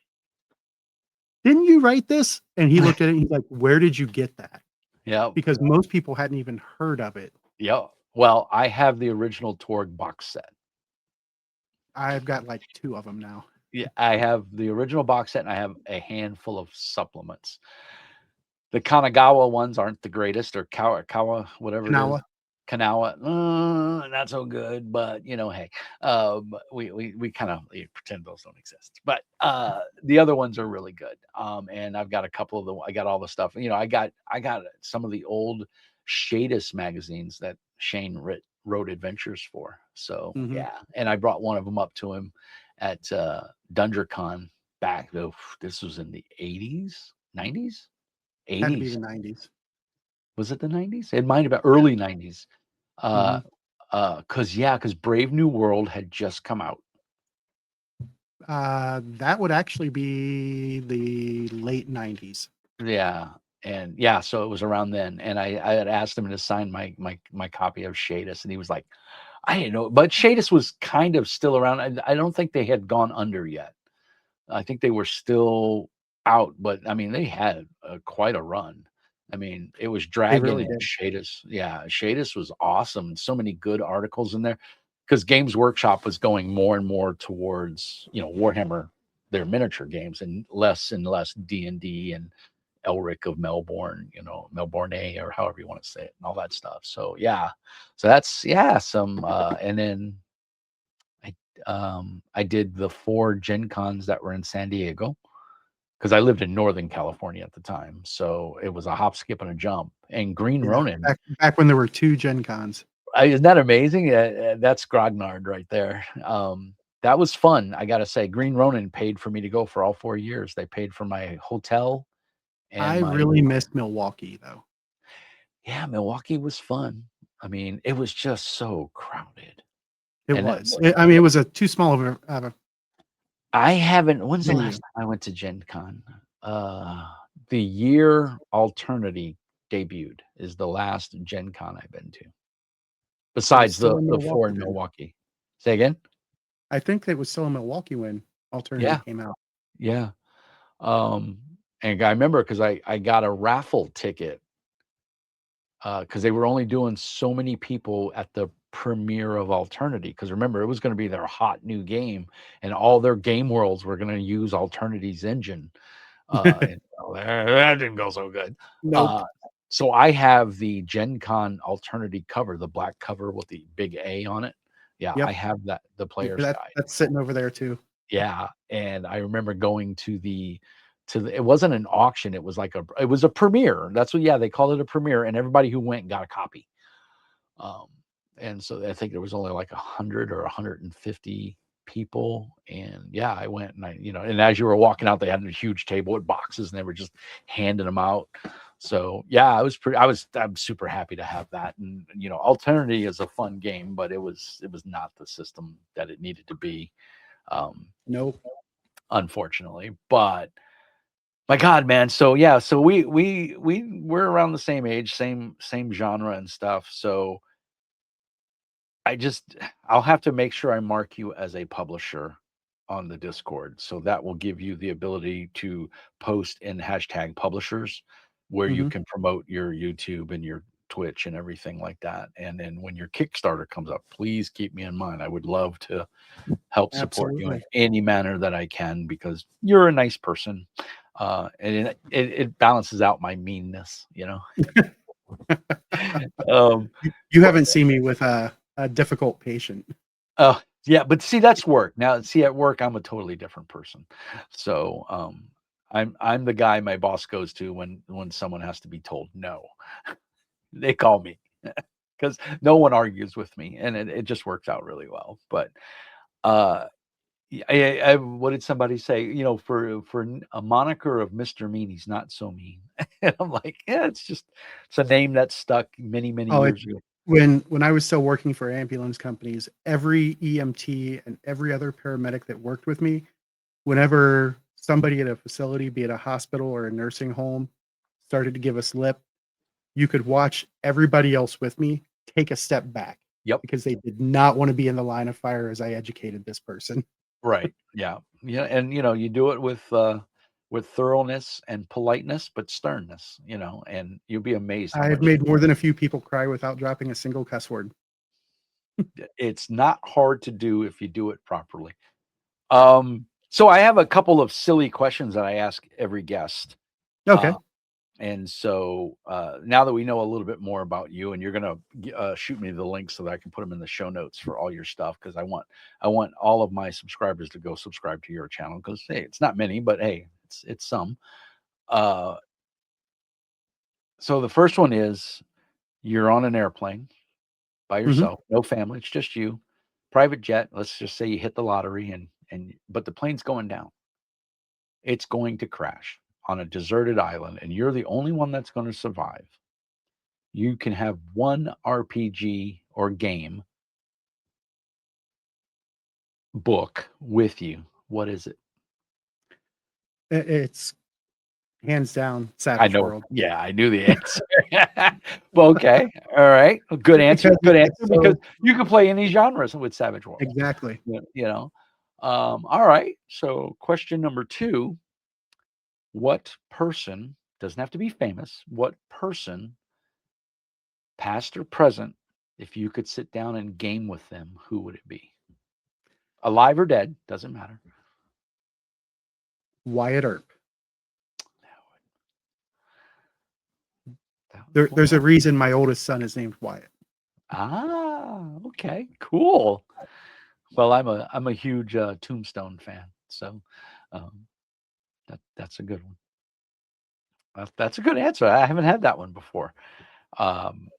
didn't you write this? And he looked at it and he's like, where did you get that? yeah, Because most people hadn't even heard of it. yeah. Well, I have the original Torg box set. I've got like 2 of them now. Yeah, I have the original box set, and I have a handful of supplements. The Kanagawa ones aren't the greatest, or Kawa, whatever it is. Kanawa. Kanawa, not so good, but hey, we kind of pretend those don't exist. But the other ones are really good. And I've got a couple of I got all the stuff. I got some of the old Shadis magazines that Shane wrote adventures for. So Mhm. yeah, and I brought one of them up to him at DungerCon back. This was in the 80s, 90s, Had to be 80s. the 90s. Was it the 90s? It might have been early 90s. Mhm. Because Brave New World had just come out. That would actually be the late 90s. Yeah. And yeah, so it was around then. And I had asked him to sign my copy of Shadis, and he was like, I didn't know, but Shadis was kind of still around. I don't think they had gone under yet. I think they were still out, but I mean, they had quite a run. I mean, it was They Dragon really and did. Shadis. Yeah, Shadis was awesome. So many good articles in there because Games Workshop was going more and more towards Warhammer, their miniature games, and less D&D and Elric of Melbourne, Melbourne or however you want to say it, and all that stuff. So yeah, so that's some, and then I did the 4 Gen Cons that were in San Diego because I lived in Northern California at the time. So it was a hop, skip, and a jump. And Green Yeah, Ronin, back when there were 2 Gen Cons. isn't that amazing? That's Grognard right there. That was fun. I got to say, Green Ronin paid for me to go for all 4 years. They paid for my hotel and I my, really missed Milwaukee, though. yeah, Milwaukee was fun. I mean, it was just so crowded. It And was. I mean, it was too small of a I haven't. When's the venue. last time I went to Gen Con? The year Alternity debuted is the last Gen Con I've been to. It was Besides still in the 4 Milwaukee in then. Milwaukee. Say again? I think it was still in Milwaukee when Alternity Yeah, came out. yeah. Um, and I remember because I got a raffle ticket because they were only doing so many people at the premiere of Alternity. Because remember, it was going to be their hot new game, and all their game worlds were going to use Alternity's engine. And that didn't go so good. Nope. So I have the Gen Con Alternity cover, the black cover with the big A on it. Yeah, I Yep. have that, the player's guide. That's sitting over there too. Yeah, and I remember going to the it wasn't an auction, it was it was a premiere. That's what, yeah, they called it a premiere, and everybody who went got a copy. Um, and so I think there was only like 100 or 150 people, and yeah, I went, and and as you were walking out, they had a huge table with boxes, and they were just handing them out. So yeah, I'm super happy to have that. And Alternity is a fun game, but it was not the system that it needed to be. Nope. Unfortunately, but my God, man. So yeah, so we're around the same age, same genre and stuff. So I'll have to make sure I mark you as a publisher on the Discord. So that will give you the ability to post in hashtag publishers where you Mhm. can promote your YouTube and your Twitch and everything like that. And then when your Kickstarter comes up, please keep me in mind. I would love to help support you in Absolutely. any manner that I can because you're a nice person. And it balances out my meanness, Um, You haven't seen me with a difficult patient. oh, Yeah, but see, that's work. Now, see, at work, I'm a totally different person. So, I'm the guy my boss goes to when someone has to be told no. They call me because no one argues with me, and it just works out really well. But uh, what did somebody say? For a moniker of Mr. Mean, he's not so mean. And I'm like, yeah, it's a name that stuck many Oh, years ago. when I was still working for ambulance companies, every EMT and every other paramedic that worked with me, whenever somebody at a facility, be it a hospital or a nursing home, started to give us lip, you could watch everybody else with me take a step back Yep. because they did not want to be in the line of fire as I educated this person. Right. Yeah. Yeah. And you do it with thoroughness and politeness, but sternness, and you'll be amazed how I've much made more than a few people cry without dropping a single cuss word. it's not hard to do if you do it properly. So I have a couple of silly questions that I ask every guest. Okay. And so now that we know a little bit more about you, and you're gonna shoot me the links so that I can put them in the show notes for all your stuff, because I want all of my subscribers to go subscribe to your channel, because hey, it's not many, but hey, it's some. Uh, so the first one is, you're on an airplane by Mhm. yourself, no family, it's just you, private jet. Let's just say you hit the lottery, but the plane's going down. It's going to crash on a deserted island, and you're the only one that's going to survive. You can have one RPG or game book with you. What is it? It's hands down I Savage know. World. Yeah, I knew the answer. Well, okay. All right. Good answer. Because Good it's answer, because so you can play any genres with Savage World. exactly. You know. All right. So question number 2, what person, doesn't have to be famous, what person, past or present, if you could sit down and game with them, who would it be? Alive or dead, doesn't matter. Wyatt Earp. That was There's a Wyatt. reason my oldest son is named Wyatt. Okay, cool. Well, I'm a huge Tombstone fan, so um, that's a good one. That's a good answer. I haven't had that one before. Um,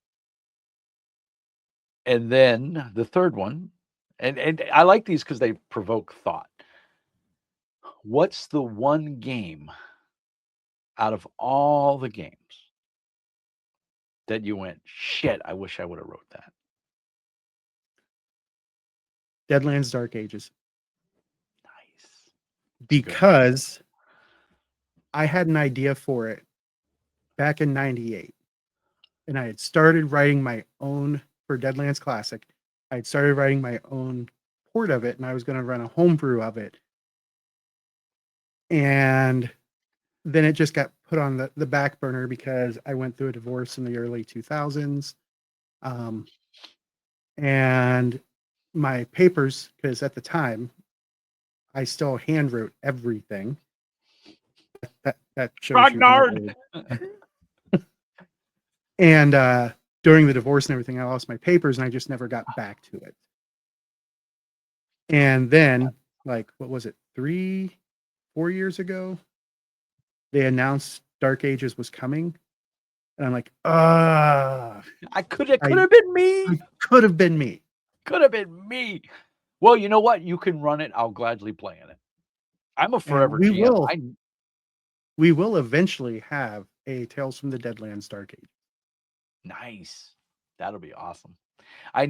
and then the third one, and I like these because they provoke thought. What's the one game out of all the games that you went, shit, I wish I would have wrote that? Deadlands Dark Ages. Nice. It's a good one. Because I had an idea for it back in 98. And I had started writing my own for Deadlands Classic. I had started writing my own port of it, and I was going to run a homebrew of it. And then it just got put on the back burner because I went through a divorce in the early 2000s. And my papers, because at the time I still hand wrote everything. That shows you how Grognard! old. And during the divorce and everything, I lost my papers and I just never got back to it. And then, like, what was it, 4 years ago, they announced Dark Ages was coming. And I'm like, It could have I been me. could have been me. Could have been me. Well, you know what? You can run it. I'll gladly play in it. I'm a And forever GM. we will eventually have a Tales from the Deadlands Dark Age. Nice. That'll be awesome. I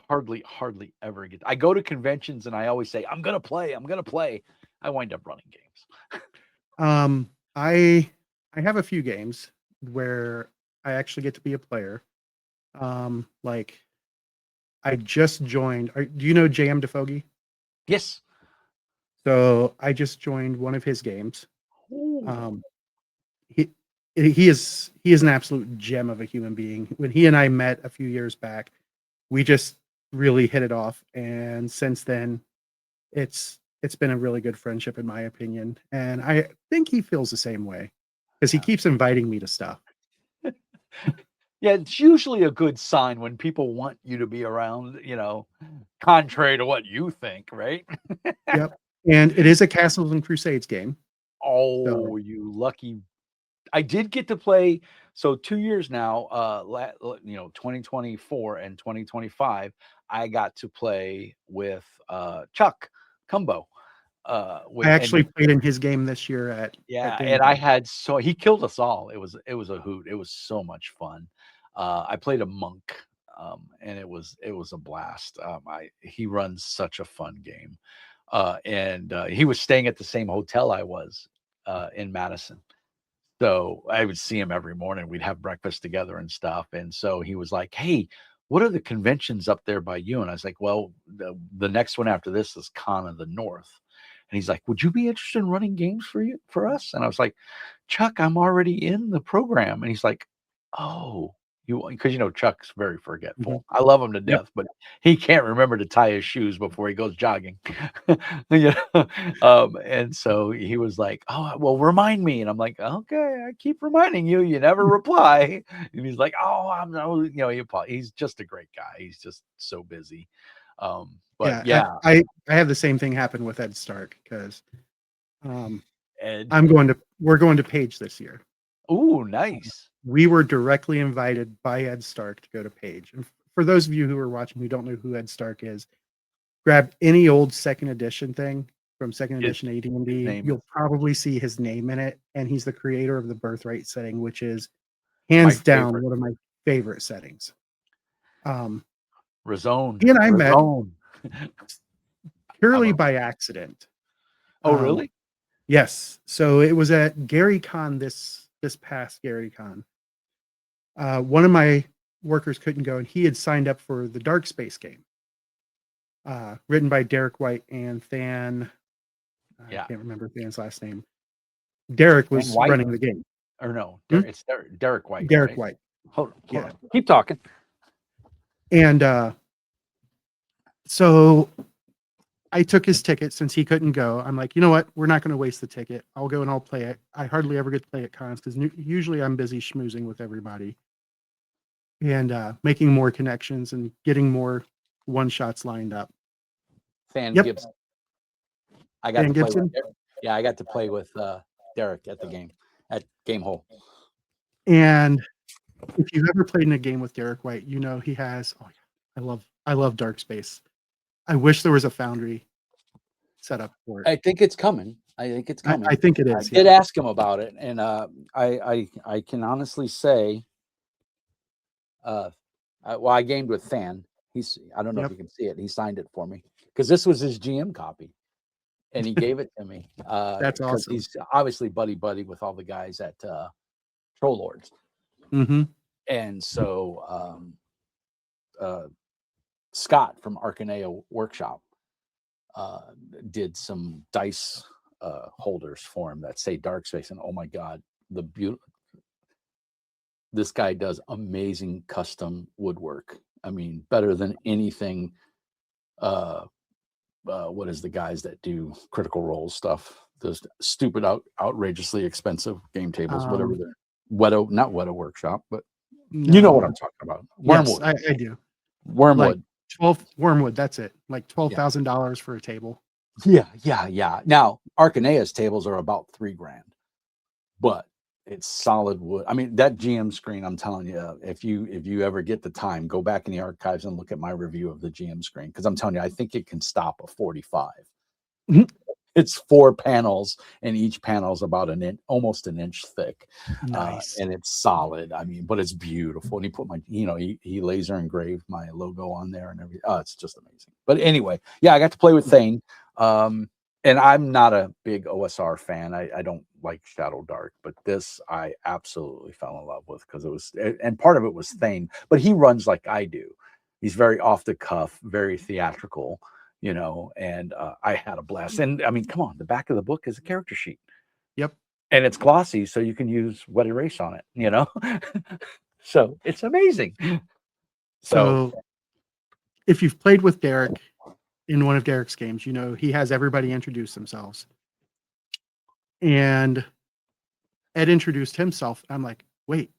hardly ever get. I go to conventions and I always say, I'm gonna play. I wind up running games. I have a few games where I actually get to be a player. Like I just joined. Do you know JM DeFogie? Yes. So I just joined one of his games. Ooh. He he is an absolute gem of a human being. When he and I met a few years back, we just really hit it off, and since then, it's been a really good friendship in my opinion, and I think he feels the same way because he keeps inviting me to stuff. Yeah, it's usually a good sign when people want you to be around, contrary to what you think, right? Yep. And it is a Castles and Crusades game. So Oh, you lucky. I did get to play. So 2 years now, 2024 and 2025, I got to play with Chuck Cumbo. I And actually played in his game this year at yeah, dinner. and I had he killed us all. It was a hoot. It was so much fun. I played a monk, and it was a blast. He runs such a fun game, and he was staying at the same hotel I was in Madison. So I would see him every morning. We'd have breakfast together and stuff. And so he was like, "Hey, what are the conventions up there by you?" And I was like, "Well, the next one after this is Con of the North." And he's like, "Would you be interested in running games for us?" And I was like, "Chuck, I'm already in the program." And he's like, "Oh, because Chuck's very Mhm. forgetful. I love him to Yep. death, but he can't remember to tie his shoes before he goes jogging." you and so he was like, "Oh, well, remind me." And I'm like, "Okay, I keep reminding you. You never reply." And he's like, "Oh, I'm no, he's just a great guy. He's just so busy." But Yeah, yeah, I have the same thing happen with Ed Stark because um, Ed. we're going to Page this year. Ooh, nice. We were directly invited by Ed Stark to go to Page. And for those of you who are watching who don't know who Ed Stark is, grab any old second edition thing from second His edition his AD&D. name is You'll probably see his name in it, and he's the creator of the Birthright setting, which is my hands down favorite. one of my favorite settings. Um, Razone. he and I met Razone. I'm purely a by accident. Oh, Um, really? yes, so it was at Gary Con this past Gary Con. One of my workers couldn't go, and he had signed up for the Dark Space game, written by Derek White and Than. I Yeah. can't remember Than's last name. Derek And was White running the game. or no, Hmm? It's Derek White, Derek right? White. Hold Yeah. on. Keep talking. And so I took his ticket since he couldn't go. I'm like, you know what? We're not going to waste the ticket. I'll go and I'll play it. I hardly ever get to play at cons because usually I'm busy schmoozing with everybody and making more connections and getting more one shots lined up. Fan Yep. Gibson. I got Dan to play with Gibson. Derek. Yeah, I got to play with Derek at the game at Game Hole. And if you've ever played in a game with Derek White, you know he has. Oh, yeah, I love Dark Space. I wish there was a Foundry set up for it. I think it's coming. I think it's coming. I think it I is. did Yeah. ask him about it, and I can honestly say, I gamed with Fan. I don't know if Yep. you can see it. He signed it for me because this was his GM copy, and he gave it to me That's because awesome. he's obviously buddy with all the guys at Troll Lords, Mm-hmm. and so Scott from Arcaneo Workshop did some dice holders for him that say Dark Space, and oh my god, this guy does amazing custom woodwork. I mean, better than anything. What is the guys that do Critical Role stuff? Those stupid, outrageously expensive game tables, whatever they're. Not Weta Workshop, but you know what No. I'm talking about. Yes, Wormwood. I do. Like Wormwood. 12 Wormwood. That's it. Like Yeah. $12,000 for a table. Yeah. Now, Arcanea's tables are about $3,000, but it's solid wood. I mean, that GM screen, I'm telling you, if you ever get the time, go back in the archives and look at my review of the GM screen, because I'm telling you, I think it can stop a 45. Mhm. It's 4 panels, and each panel is about almost an inch thick, Nice. and it's solid. I mean, but it's beautiful. And he put he laser engraved my logo on there and everything. Oh, it's just amazing. But anyway, yeah, I got to play with Thane. And I'm not a big OSR fan. I don't like Shadow Dark, but this I absolutely fell in love with because it was, and part of it was Thane, but he runs like I do. He's very off the cuff, very theatrical, and I had a blast. And I mean, come on, the back of the book is a character sheet. Yep. And it's glossy, so you can use wet erase on it, So it's amazing. So if you've played with Derek in one of Derek's games, you know he has everybody introduce themselves. And Ed introduced himself. I'm like, wait,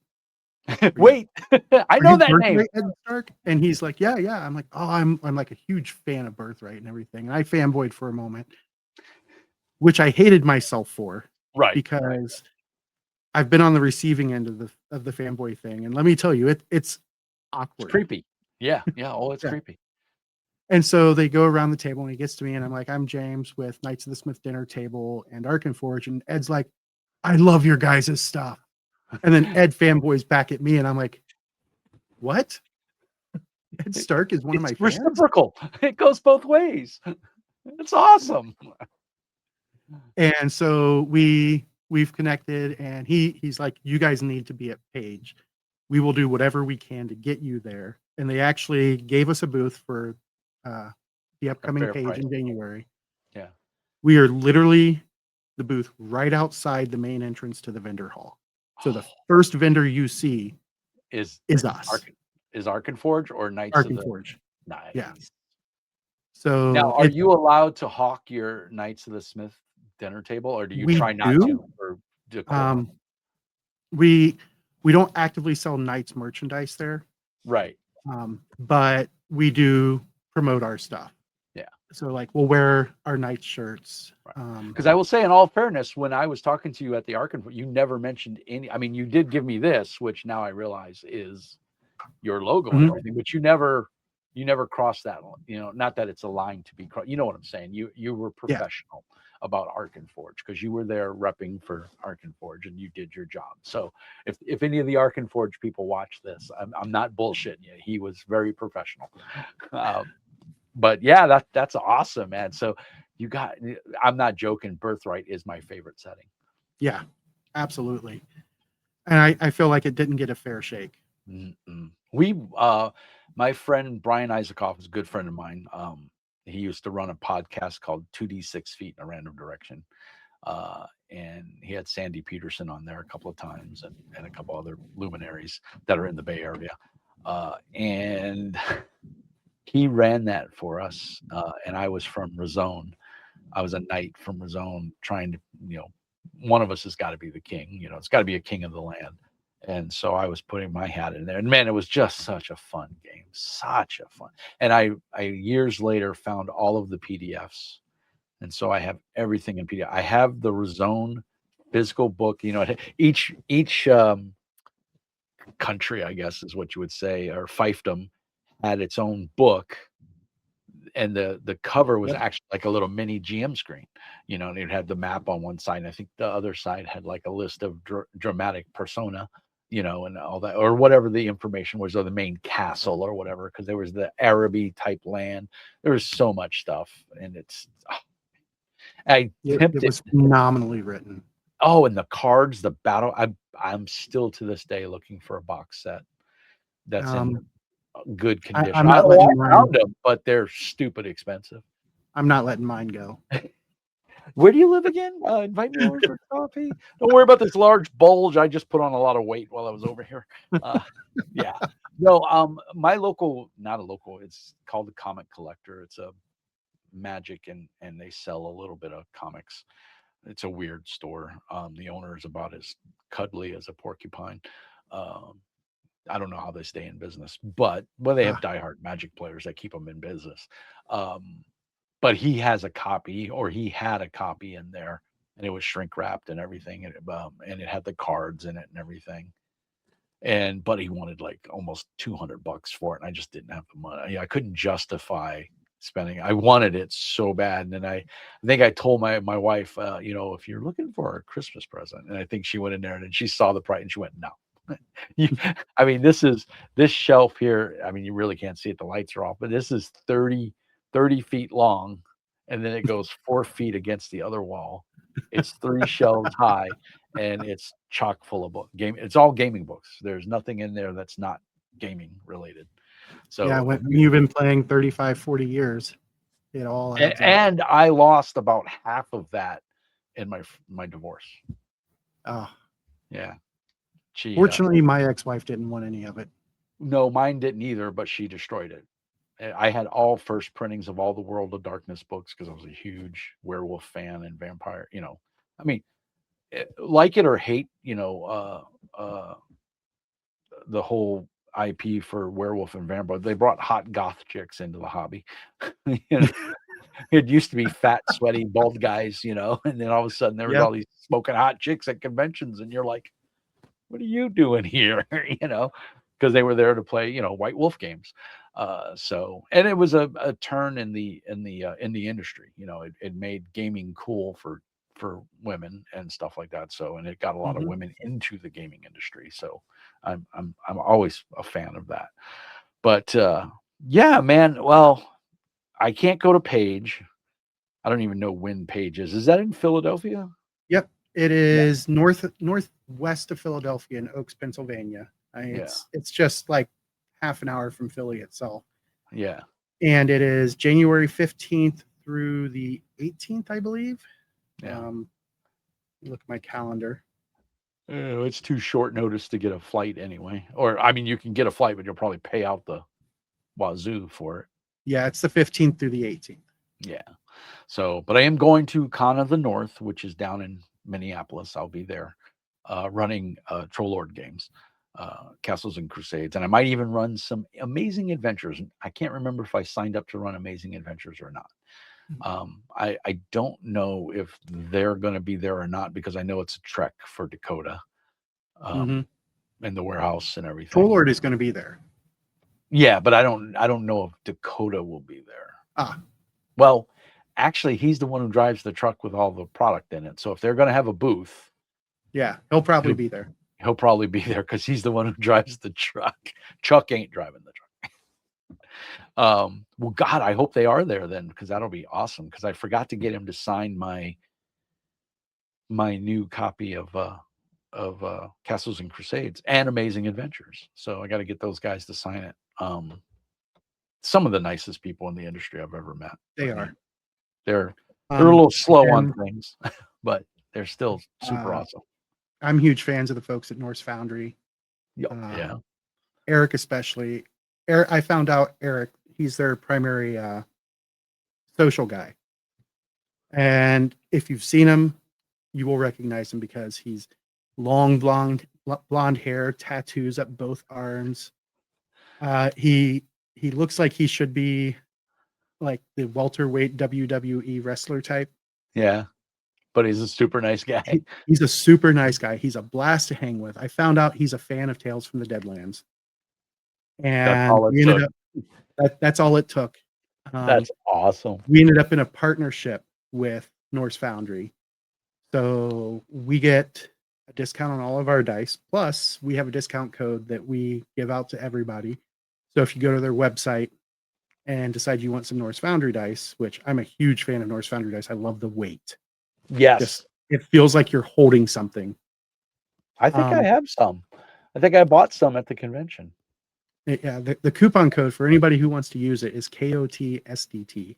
Wait, I Are know you that name. Birthright Ed Stark? And he's like, yeah, yeah. I'm like, oh, I'm like a huge fan of Birthright and everything. And I fanboyed for a moment, which I hated myself for Right. because I've been on the receiving end of the fanboy thing. And let me tell you, it's It's awkward. creepy. Yeah. Yeah. Oh, it's Yeah. creepy. And so they go around the table and he gets to me and I'm like, I'm James with Knights of the Smith Dinner Table and Arkenforge. And Ed's like, I love your guys' stuff. And then Ed fanboys back at me and I'm like, what? Ed Stark is one of It's my fans? reciprocal. It goes both ways. It's awesome. And so we've connected and he's like, you guys need to be at Page. We will do whatever we can to get you there. And they actually gave us a booth for the upcoming fair Page price. in January. Yeah. We are literally the booth right outside the main entrance to the vendor hall. So the first vendor you see Is us. Is Arkenforge or Knights of the Arkenforge. Nice. Yeah. So Now, are you allowed to hawk your Knights of the Smith dinner table, or do you We try not do. to for decorum? We don't actively sell Knights merchandise there, Right. but we do promote our stuff. Yeah. So like we'll wear our Knights shirts. Because I will say, in all fairness, when I was talking to you at the Arkenforge, you never mentioned any. I mean, you did give me this, which now I realize is your logo and everything, but you never crossed that. You know, not that it's a line to be crossed. You know what I'm saying? You were professional about Arkenforge because you were there repping for Arkenforge and you did your job. So if any of the Arkenforge people watch this, I'm not bullshitting you. He was very professional. But yeah, that's awesome, man. So I'm not joking. Birthright is my favorite setting. Yeah, absolutely. And I feel like it didn't get a fair shake. We my friend Brian Isaacoff is a good friend of mine. He used to run a podcast called 2D 6 Feet in a Random Direction. And he had Sandy Peterson on there a couple of times and a couple other luminaries that are in the Bay Area. And he ran that for us. And I was from Razone. I was a knight from Razone trying to, one of us has got to be the king. It's got to be a king of the land. And so I was putting my hat in there. And man, it was just such a fun game. Such a fun. And I years later found all of the PDFs. And so I have everything in PDF. I have the Razone physical book. Each country, I guess is what you would say, or fiefdom had its own book. And the cover was actually like a little mini GM screen, and it had the map on one side. And I think the other side had like a list of dramatic persona, and all that, or whatever the information was, or the main castle or whatever, because there was the Araby type land. There was so much stuff. And It was phenomenally written. Oh, and the cards, the battle. I'm still to this day looking for a box set that's in good condition. I'm not letting mine, found them, but they're stupid expensive. I'm not letting mine go. Where do you live again? Invite me over for coffee. Don't worry about this large bulge. I just put on a lot of weight while I was over here. Yeah. No, my local, not a local, it's called the Comic Collector. It's a Magic and they sell a little bit of comics. It's a weird store. The owner is about as cuddly as a porcupine. I don't know how they stay in business, but they have diehard Magic players that keep them in business. But he has a copy, or he had a copy in there, and it was shrink wrapped and everything, and it had the cards in it and everything. But he wanted like almost $200 for it, and I just didn't have the money. I couldn't justify spending. I wanted it so bad, and then I think I told my wife, if you're looking for a Christmas present, and I think she went in there and she saw the price and she went, no. I mean, this shelf here, I mean, you really can't see it, the lights are off, but this is 30 feet long, and then it goes 4 feet against the other wall. It's 3 shelves high, and it's chock full of it's all gaming books. There's nothing in there that's not gaming related. So yeah, when you've been playing 35, 40 years, it all adds up. And I lost about half of that in my divorce. Oh. Yeah. Fortunately, my ex-wife didn't want any of it. No, mine didn't either, but she destroyed it. I had all first printings of all the World of Darkness books because I was a huge werewolf fan and vampire. I mean, like it or hate, the whole IP for Werewolf and Vampire. They brought hot goth chicks into the hobby. You know, it used to be fat, sweaty, bald guys, you know, and then all of a sudden there was Yeah. all these smoking hot chicks at conventions, and you're like, what are you doing here? You know, because they were there to play, you know, White Wolf games. So, and it was a turn in the industry. You know, it made gaming cool for women and stuff like that. So, and it got a lot of Mhm. women into the gaming industry. So, I'm always a fan of that. But yeah, man. Well, I can't go to Page. I don't even know when Page is. Is that in Philadelphia? Yep. It is northwest of Philadelphia in Oaks, Pennsylvania. Yeah. It's just like half an hour from Philly itself. Yeah. And it is January 15th through the 18th, I believe. Yeah. Look at my calendar. It's too short notice to get a flight anyway. Or I mean, you can get a flight, but you'll probably pay out the wazoo for it. Yeah, it's the 15th through the 18th. Yeah. So, but I am going to Con of the North, which is down in Minneapolis. I'll be there running Troll Lord games, Castles and Crusades, and I might even run some Amazing Adventures. I can't remember if I signed up to run Amazing Adventures or not. I don't know if they're going to be there or not because I know it's a trek for Dakota and the warehouse and everything. Troll Lord is going to be there. Yeah, but I don't know if Dakota will be there. Ah, well, actually, he's the one who drives the truck with all the product in it. So if they're going to have a booth, yeah, he'll probably be there. He'll probably be there because he's the one who drives the truck. Chuck ain't driving the truck. Well, God, I hope they are there then, because that'll be awesome. Because I forgot to get him to sign my new copy of Castles and Crusades and Amazing Adventures. So I got to get those guys to sign it. Some of the nicest people in the industry I've ever met. They are. They're a little slow on and- things, but they're still super awesome. I'm huge fans of the folks at Norse Foundry. Yeah. Eric especially. Eric, I found out Eric, he's their primary social guy. And if you've seen him, you will recognize him because he's long blonde hair, tattoos up both arms. He looks like he should be like the welterweight WWE wrestler type. Yeah. But he's a super nice guy. He's a super nice guy. He's a blast to hang with. I found out he's a fan of Tales from the Deadlands. And we ended up, that's all it took. That's awesome. We ended up in a partnership with Norse Foundry. So we get a discount on all of our dice. Plus, we have a discount code that we give out to everybody. So if you go to their website and decide you want some Norse Foundry dice, which I'm a huge fan of Norse Foundry dice. I love the weight. Yes. It feels like you're holding something. I think I have some. I think I bought some at the convention. Yeah, the coupon code for anybody who wants to use it is KOTSDT.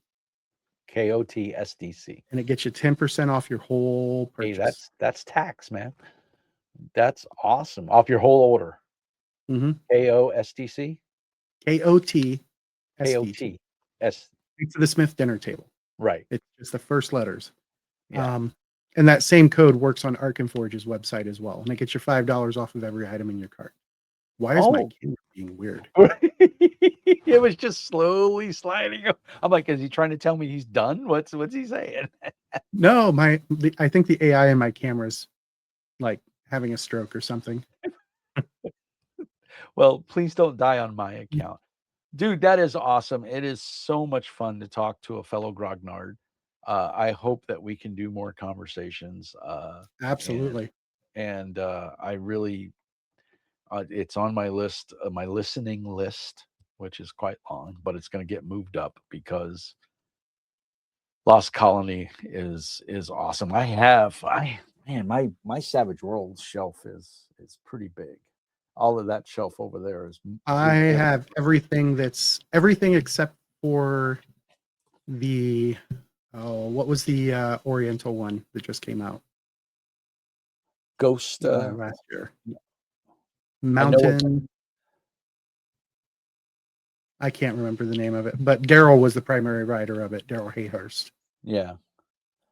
KOTSDC. And it gets you 10% off your whole purchase. Hey, that's tax, man. That's awesome. Off your whole order. KOSDC? KOTSDT. KOTS. It's the Smith dinner table. Right. It's just the first letters. Yeah. And that same code works on Arkenforge's website as well. And it gets you $5 off of every item in your cart. Why is my camera being weird? It was just slowly sliding. I'm like, is he trying to tell me he's done? What's he saying? No, I think the AI in my camera is like having a stroke or something. Well, please don't die on my account. Dude, that is awesome. It is so much fun to talk to a fellow grognard. I hope that we can do more conversations. Absolutely. And I really, it's on my list, my listening list, which is quite long, but it's going to get moved up because Lost Colony is awesome. My Savage World shelf is pretty big. All of that shelf over there is. I have everything except for the what was the Oriental one that just came out? Ghost last year. Mountain. I can't remember the name of it, but Daryl was the primary writer of it, Daryl Hayhurst. Yeah.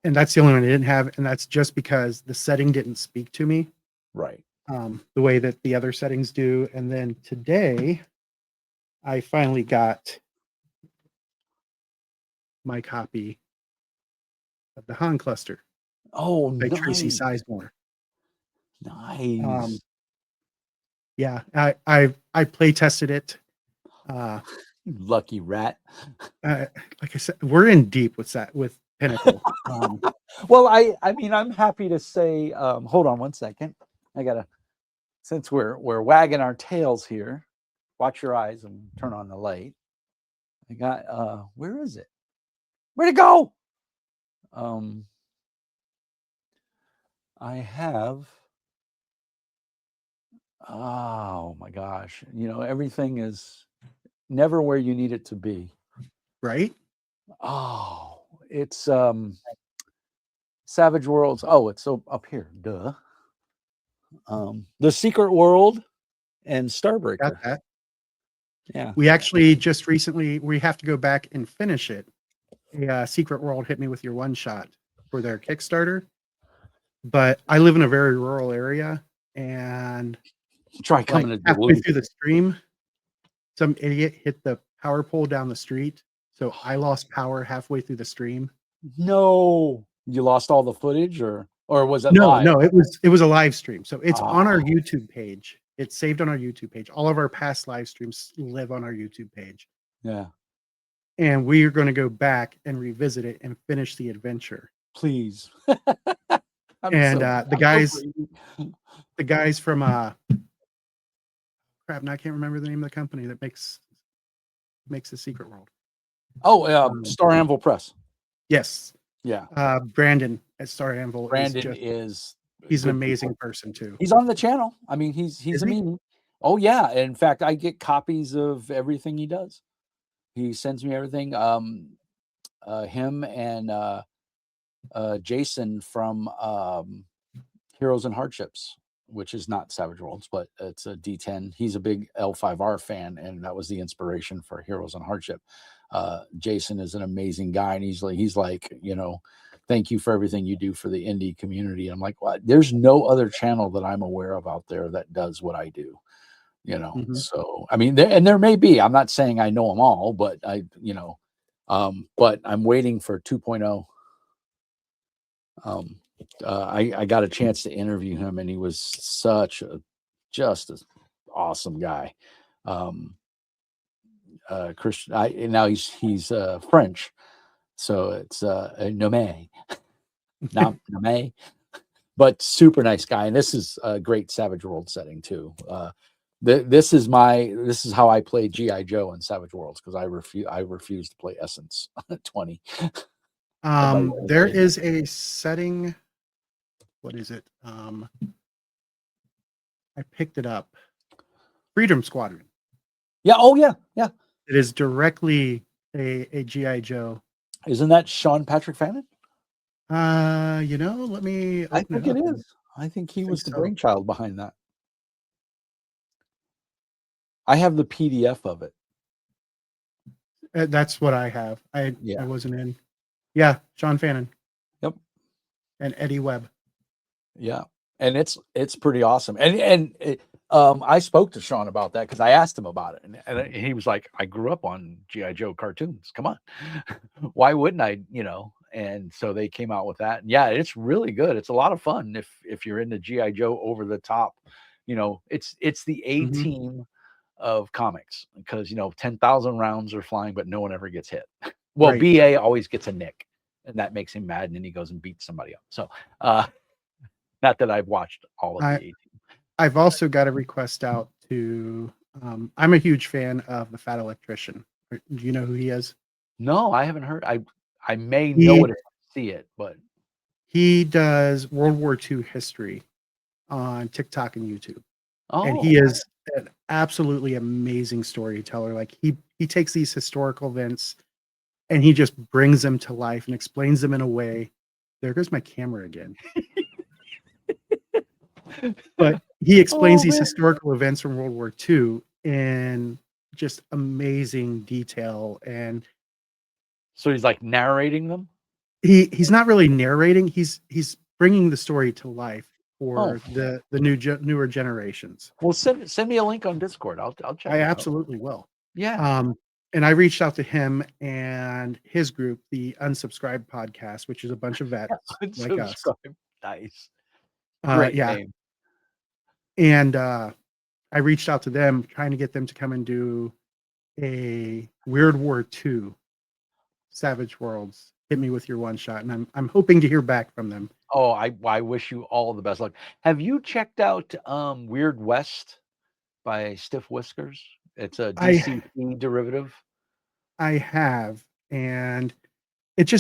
And that's the only one I didn't have, and that's just because the setting didn't speak to me. Right. the way that the other settings do. And then today, I finally got my copy of the Han Cluster Oh, by Tracy nice. Sizemore. Nice. Yeah, I play tested it. Lucky rat. Like I said, we're in deep with Pinnacle. Well, I mean, I'm happy to say, hold on one second. I gotta, since we're wagging our tails here, watch your eyes and turn on the light. I got, where is it? Where'd it go? I have, oh my gosh, everything is never where you need it to be. Right? Oh, it's Savage Worlds. Oh, it's so up here. Duh. The Secret World and Got Starbreaker. that. Yeah. We actually just recently, we have to go back and finish it. A Secret World hit me with your one shot for their Kickstarter. But I live in a very rural area, and Try coming to halfway Duluth. through the stream, some idiot hit the power pole down the street. So I lost power halfway through the stream. No, you lost all the footage, or was it No, live? no, it was a live stream. So it's on our Oh. YouTube page. It's saved on our YouTube page. All of our past live streams live on our YouTube page. Yeah. And we are going to go back and revisit it and finish the adventure. Please. And the guys from crap, now I can't remember the name of the company that makes the Secret World. Oh, Star Anvil Press. Yes. Yeah. Brandon at Star Anvil. Brandon he's an amazing person too. He's on the channel. I mean, he's Is a he? mean. Oh yeah. In fact, I get copies of everything he does. He sends me everything. Him and Jason from Heroes and Hardships, which is not Savage Worlds, but it's a D10. He's a big L5R fan, and that was the inspiration for Heroes and Hardship. Jason is an amazing guy, and he's like, thank you for everything you do for the indie community. I'm like, well, there's no other channel that I'm aware of out there that does what I do. So I mean, there may be. I'm not saying I know them all, but but I'm waiting for 2.0. I got a chance to interview him, and he was just an awesome guy. Christian. Now he's French, so it's Nome, Nome, but super nice guy. And this is a great Savage World setting too. This is how I play GI Joe in Savage Worlds, because I refuse to play Essence 20. There is a setting. What is it? I picked it up. Freedom Squadron. Yeah. Oh yeah. Yeah. It is directly a GI Joe. Isn't that Sean Patrick Fannin? Let me. I think it is. I think he was the brainchild behind that. I have the PDF of it. That's what I have. I wasn't in. Yeah, Sean Fannin. Yep. And Eddie Webb. Yeah, and it's pretty awesome. And I spoke to Sean about that, because I asked him about it, and he was like, I grew up on GI Joe cartoons. Come on, why wouldn't I? And so they came out with that. And yeah, it's really good. It's a lot of fun if you're into GI Joe over the top. It's the A team of comics, because 10,000 rounds are flying, but no one ever gets hit. Well, right. BA always gets a nick, and that makes him mad, and then he goes and beats somebody up. So not that I've watched all of the A team. I've also got a request out to I'm a huge fan of the Fat Electrician. Do you know who he is? No, I haven't heard. I may know it if I see it, but he does World War II history on TikTok and YouTube. Oh. And he is an absolutely amazing storyteller. Like he takes these historical events and he just brings them to life and explains them in a way. There goes my camera again. But he explains these historical events from World War II in just amazing detail. And so he's like narrating them? He's not really narrating. He's bringing the story to life. for the newer generations. Well, send me a link on Discord. I'll check I it out. absolutely will. Yeah. And I reached out to him and his group, the Unsubscribed Podcast, which is a bunch of vets like us. Subscribe. Nice. Great Yeah. name. And I reached out to them trying to get them to come and do a Weird War II Savage Worlds. Hit me with your one shot, and I'm hoping to hear back from them. Oh, I wish you all the best luck. Have you checked out Weird West by Stiff Whiskers? It's a DCP derivative. I have, and it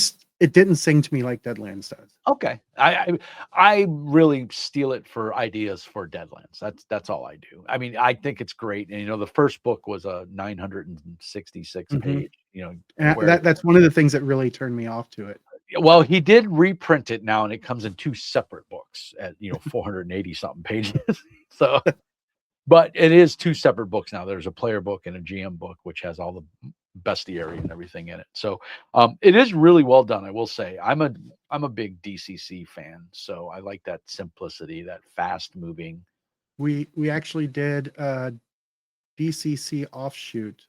didn't sing to me like Deadlands does. Okay, I really steal it for ideas for Deadlands. That's all I do. I mean, I think it's great, and the first book was a 966 page. And that's one of the things that really turned me off to it. Well, he did reprint it now, and it comes in 2 separate books at 480 something pages. So, but it is 2 separate books now. There's a player book and a GM book, which has all the bestiary and everything in it. So, it is really well done. I will say, I'm a big DCC fan, so I like that simplicity, that fast moving. We actually did a DCC offshoot,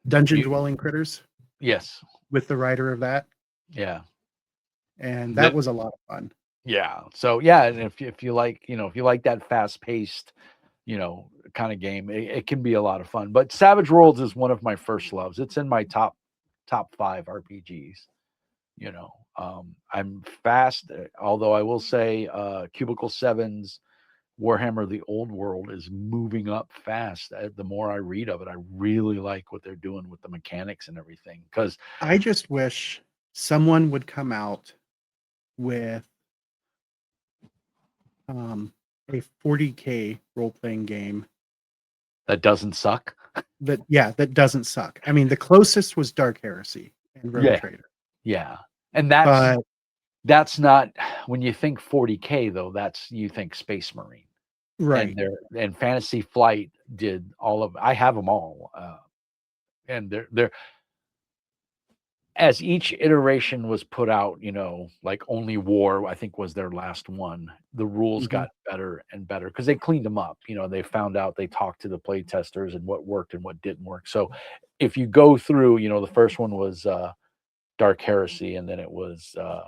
Dungeon Dwelling Critters. Yes, with the writer of that. Yeah, and that was a lot of fun. Yeah. So yeah, and if you like, if you like that fast paced, kind of game, it can be a lot of fun. But Savage Worlds is one of my first loves. It's in my top 5 RPGs. I'm fast, although I will say Cubicle 7's Warhammer the Old World is moving up fast. The more I read of it, I really like what they're doing with the mechanics and everything. Because I just wish someone would come out with a 40K role-playing game that doesn't suck. That doesn't suck. I mean, the closest was Dark Heresy and Rogue Trader. Yeah, and that's not, when you think 40K though. You think Space Marine, right? And Fantasy Flight did all of. I have them all, and they're as each iteration was put out, like Only War, I think, was their last one. The rules got better and better because they cleaned them up. They found out, they talked to the play testers and what worked and what didn't work. So if you go through, the first one was Dark Heresy, and then it was the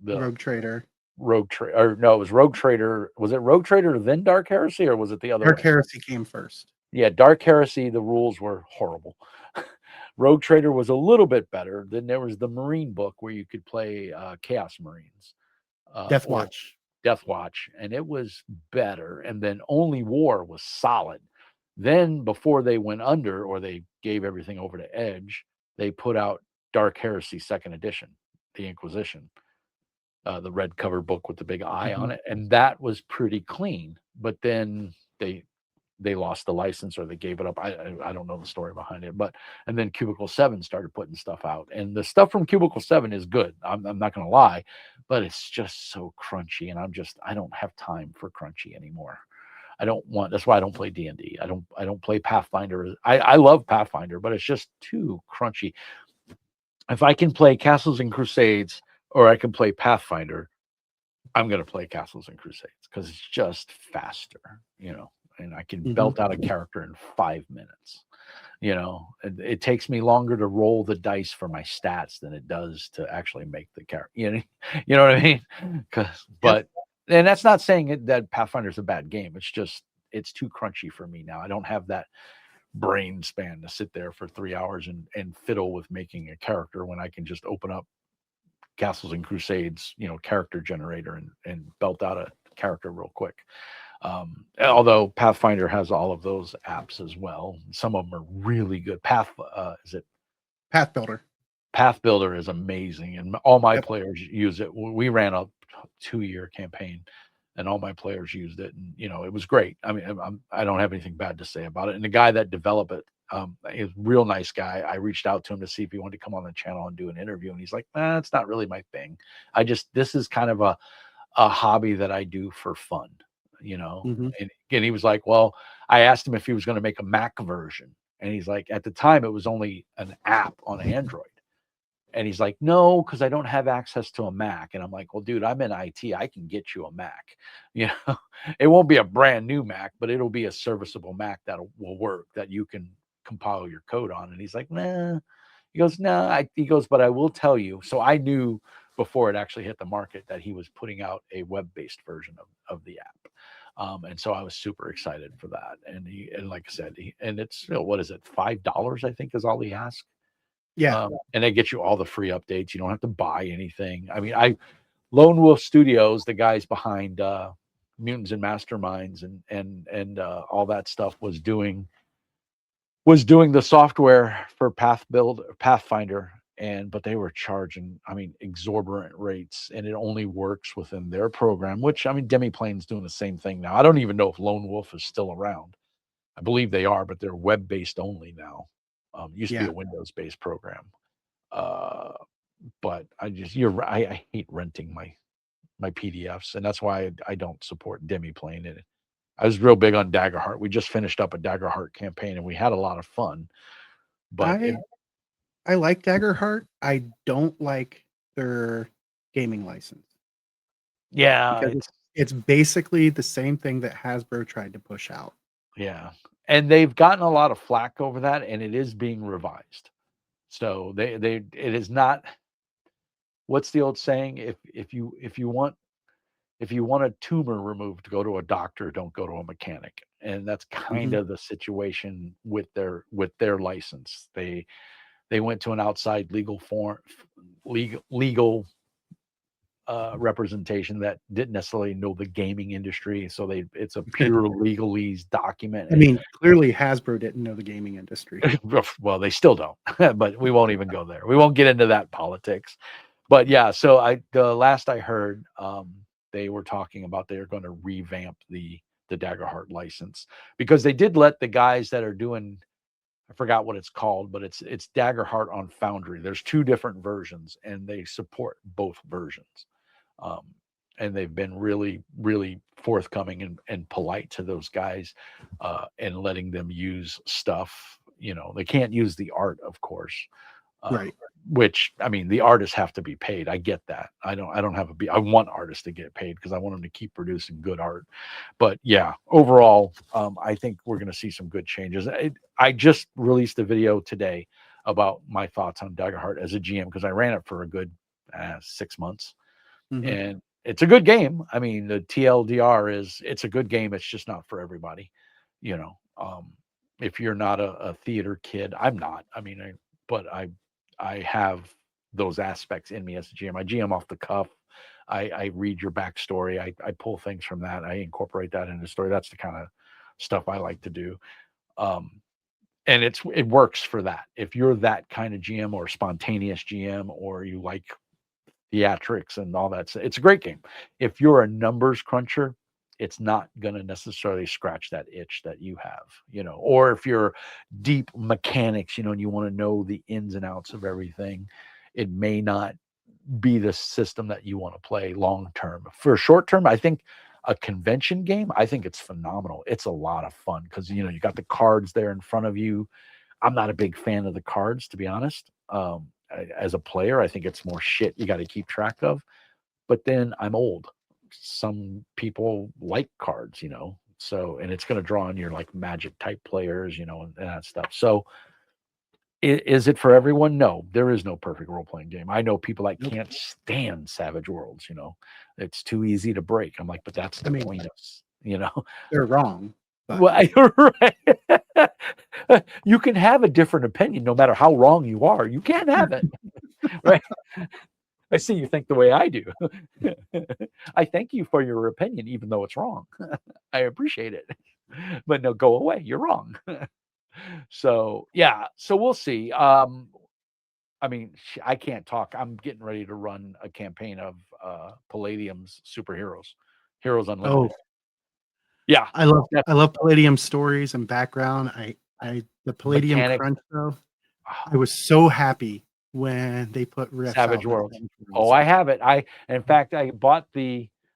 Rogue Trader. Or no, it was Rogue Trader. Was it Rogue Trader then Dark Heresy, or was it the other Dark way? Heresy came first. Yeah, Dark Heresy, the rules were horrible. Rogue Trader was a little bit better. Then there was the Marine book where you could play Chaos Marines. Death Watch, and it was better. And then Only War was solid. Then before they went under, or they gave everything over to Edge, they put out Dark Heresy 2nd edition, the Inquisition, the red cover book with the big eye on it, and that was pretty clean. But then they lost the license, or they gave it up. I don't know the story behind it, and then Cubicle 7 started putting stuff out, and the stuff from Cubicle 7 is good. I'm not going to lie, but it's just so crunchy, and I don't have time for crunchy anymore. That's why I don't play D&D. I don't play Pathfinder. I love Pathfinder, but it's just too crunchy. If I can play Castles and Crusades, or I can play Pathfinder, I'm going to play Castles and Crusades because it's just faster, and I can belt out a character in 5 minutes. It takes me longer to roll the dice for my stats than it does to actually make the character. You know what I mean? And that's not saying that Pathfinder's a bad game. It's just, it's too crunchy for me now. I don't have that brain span to sit there for 3 hours and fiddle with making a character when I can just open up Castles and Crusades, character generator and belt out a character real quick. Although Pathfinder has all of those apps as well. Some of them are really good. Is it Path Builder? Path Builder is amazing, and all my players use it. We ran a 2-year campaign, and all my players used it, and it was great. I mean, I don't have anything bad to say about it. And the guy that developed it, he's a real nice guy. I reached out to him to see if he wanted to come on the channel and do an interview, and he's like, it's not really my thing. This is kind of a hobby that I do for fun, And again, he was like, well, I asked him if he was going to make a Mac version, and he's like, at the time it was only an app on Android. And he's like, no, because I don't have access to a Mac. And I'm like, well, dude, I'm in IT. I can get you a Mac. You know, it won't be a brand new Mac, but it'll be a serviceable Mac that will work, that you can compile your code on. And he's like, nah. He goes, nah. He goes, but I will tell you. So I knew before it actually hit the market that he was putting out a web-based version of the app. And so I was super excited for that. And like I said, and it's, what is it? $5, I think, is all he asked. Yeah. And they get you all the free updates. You don't have to buy anything. I mean, Lone Wolf Studios, the guys behind Mutants and Masterminds and all that stuff, was doing the software for Pathfinder, but they were charging, I mean, exorbitant rates, and it only works within their program. Which, I mean, Demiplane's doing the same thing now. I don't even know if Lone Wolf is still around. I believe they are, but they're web-based only now. Used to be a Windows-based program. But I hate renting my PDFs, and that's why I don't support Demiplane. And I was real big on Daggerheart. We just finished up a Daggerheart campaign, and we had a lot of fun. But I like Daggerheart. I don't like their gaming license. Yeah, because it's basically the same thing that Hasbro tried to push out. Yeah, and they've gotten a lot of flack over that, and it is being revised. So it is not. What's the old saying? If you want a tumor removed, go to a doctor, don't go to a mechanic. And that's kind of the situation with their license. They went to an outside legal representation that didn't necessarily know the gaming industry. So it's a pure legalese document. I mean, clearly Hasbro didn't know the gaming industry. Well, they still don't, but we won't even go there. We won't get into that politics. But yeah, so the last I heard, they were talking about they're going to revamp the Daggerheart license, because they did let the guys that are doing, I forgot what it's called, but it's Daggerheart on Foundry. There's two different versions, and they support both versions. And they've been really, really forthcoming and polite to those guys, and letting them use stuff. They can't use the art, of course. Right. Which, I mean, the artists have to be paid. I get that. I want artists to get paid because I want them to keep producing good art. But yeah, overall, I think we're going to see some good changes. I just released a video today about my thoughts on Daggerheart as a GM, because I ran it for a good 6 months. And it's a good game. I mean, the TLDR is, it's a good game. It's just not for everybody. If you're not a theater kid, I'm not. I mean, but I have those aspects in me as a GM. I GM off the cuff. I read your backstory. I pull things from that. I incorporate that into the story. That's the kind of stuff I like to do. And it works for that. If you're that kind of GM or spontaneous GM, or you like theatrics and all that, it's a great game. If you're a numbers cruncher, it's not going to necessarily scratch that itch that you have, or if you're deep mechanics, and you want to know the ins and outs of everything, it may not be the system that you want to play long term. For short term, I think a convention game, I think it's phenomenal. It's a lot of fun because you got the cards there in front of you. I'm not a big fan of the cards, to be honest. As a player, I think it's more shit you got to keep track of. But then I'm old. Some people like cards, so, and it's going to draw on your like Magic type players, and that stuff. So is it for everyone? No, there is no perfect role-playing game. I know people that can't stand Savage Worlds, it's too easy to break. I'm like, but that's the point of, They're wrong. But. Well, right. You can have a different opinion no matter how wrong you are. You can't have it. Right. I see you think the way I do. I thank you for your opinion, even though it's wrong. I appreciate it. But no, go away. You're wrong. So yeah. So we'll see. I mean, I can't talk. I'm getting ready to run a campaign of Palladium's Superheroes, Heroes Unlimited. Oh, yeah. I love Palladium stories and background. The Palladium Mechanic. Crunch though. I was so happy when they put Rift Savage out Worlds. Oh, I have it. In fact, I bought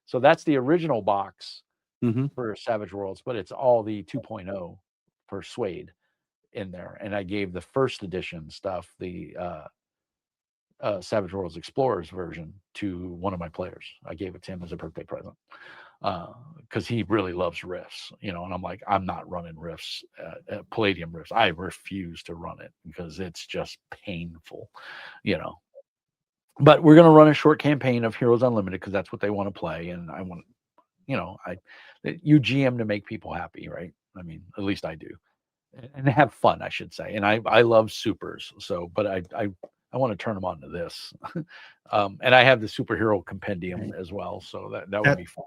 so that's the original box for Savage Worlds, but it's all the 2.0 for Suede in there. And I gave the first edition stuff, the Savage Worlds Explorers version to one of my players. I gave it to him as a birthday present because he really loves Rifts, and I'm like, I'm not running Rifts, Palladium Rifts. I refuse to run it because it's just painful, you know. But we're going to run a short campaign of Heroes Unlimited because that's what they want to play. And I want, you GM to make people happy, right? I mean, at least I do. And have fun, I should say. And I love supers. So, but I want to turn them on to this. And I have the superhero compendium as well. So that would be fun.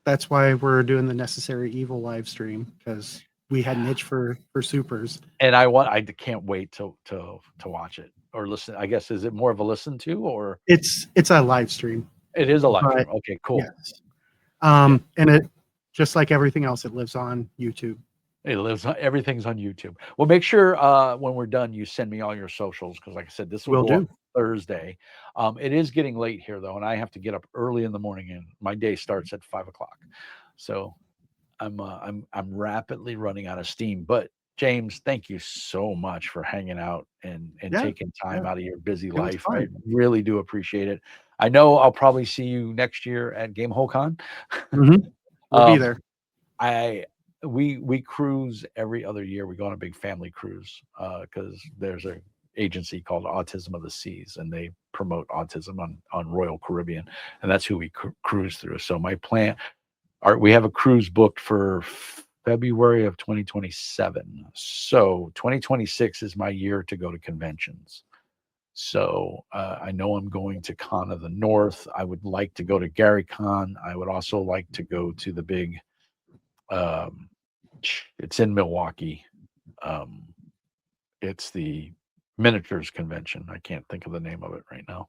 That's why we're doing the Necessary Evil live stream, because we had an itch for supers. And I can't wait to watch it or listen. I guess, is it more of a listen to, or It's a live stream? It is a live stream. Okay, cool. Yes. And it, just like everything else, it lives on YouTube. Everything's on YouTube. Well, make sure when we're done, you send me all your socials, because like I said, this will go up Thursday. It is getting late here though, and I have to get up early in the morning, and my day starts at 5 o'clock. So I'm rapidly running out of steam. But James, thank you so much for hanging out and taking time out of your busy life. I really do appreciate it. I know I'll probably see you next year at GameholeCon. We'll be there. We cruise every other year. We go on a big family cruise because there's a agency called Autism of the Seas, and they promote autism on Royal Caribbean, and that's who we cruise through. So my plan, we have a cruise booked for February of 2027. So 2026 is my year to go to conventions. So I know I'm going to Con of the North. I would like to go to Gary Con. I would also like to go to the big, it's in Milwaukee. It's the miniatures convention. I can't think of the name of it right now.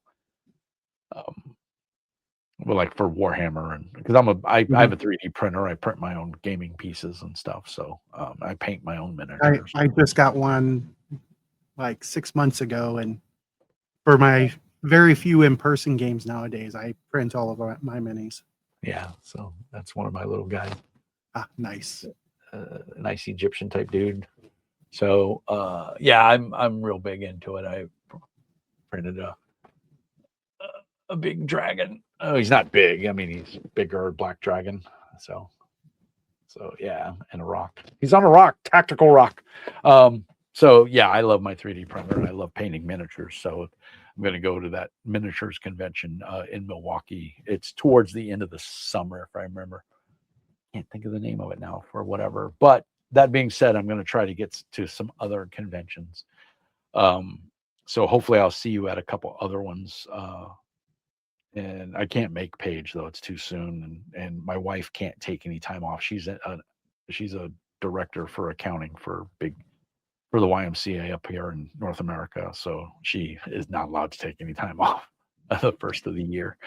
Well, like for Warhammer, and because I have a 3D printer, I print my own gaming pieces and stuff. So I paint my own miniatures. I just got one like 6 months ago, and for my very few in-person games nowadays, I print all of my minis. Yeah, so that's one of my little guys. Nice. Nice Egyptian type dude. So yeah, I'm real big into it. I printed a big dragon. Oh, he's not big. I mean, he's bigger black dragon. So yeah, and a rock. He's on a rock, tactical rock. So yeah, I love my 3D printer, and I love painting miniatures. So I'm going to go to that miniatures convention in Milwaukee. It's towards the end of the summer, if I remember. Can't think of the name of it now for whatever. But that being said, I'm going to try to get to some other conventions. So hopefully I'll see you at a couple other ones. And I can't make Paige though; it's too soon. And my wife can't take any time off. She's a director for accounting for the YMCA up here in North America. So she is not allowed to take any time off the first of the year.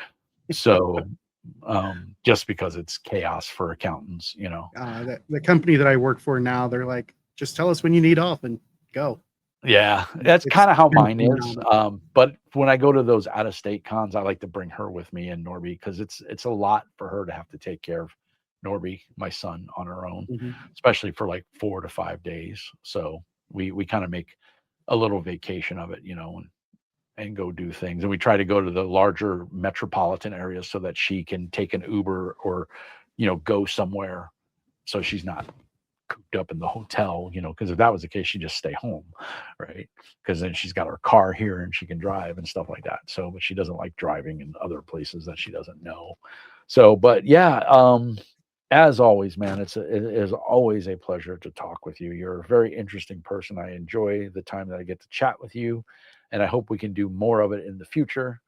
So just because it's chaos for accountants, the company that I work for now, they're like, just tell us when you need off and go. Yeah, that's kind of how mine is. But when I go to those out-of-state cons, I like to bring her with me and Norby, because it's a lot for her to have to take care of Norby, my son, on her own, especially for like 4 to 5 days. So we kind of make a little vacation of it, and go do things. And we try to go to the larger metropolitan areas so that she can take an Uber or, go somewhere so she's not cooped up in the hotel, because if that was the case, she'd just stay home, right? Because then she's got her car here and she can drive and stuff like that. So, but she doesn't like driving in other places that she doesn't know. So, but yeah, as always, man, it is always a pleasure to talk with you. You're a very interesting person. I enjoy the time that I get to chat with you, and I hope we can do more of it in the future.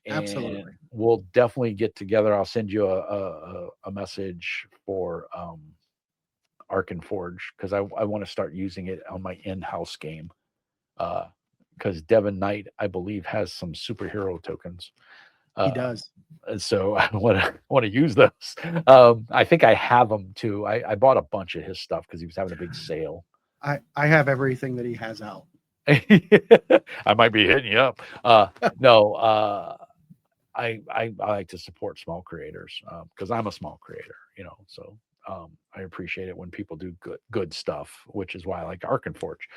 And absolutely, we'll definitely get together. I'll send you a message for Ark Forge, because I want to start using it on my in-house game. Because Devin Knight, I believe, has some superhero tokens. He does. And so I want to use those. I think I have them too. I bought a bunch of his stuff because he was having a big sale. I have everything that he has out. I might be hitting you up. No, I like to support small creators because I'm a small creator, so I appreciate it when people do good stuff, which is why I like Ark Forge.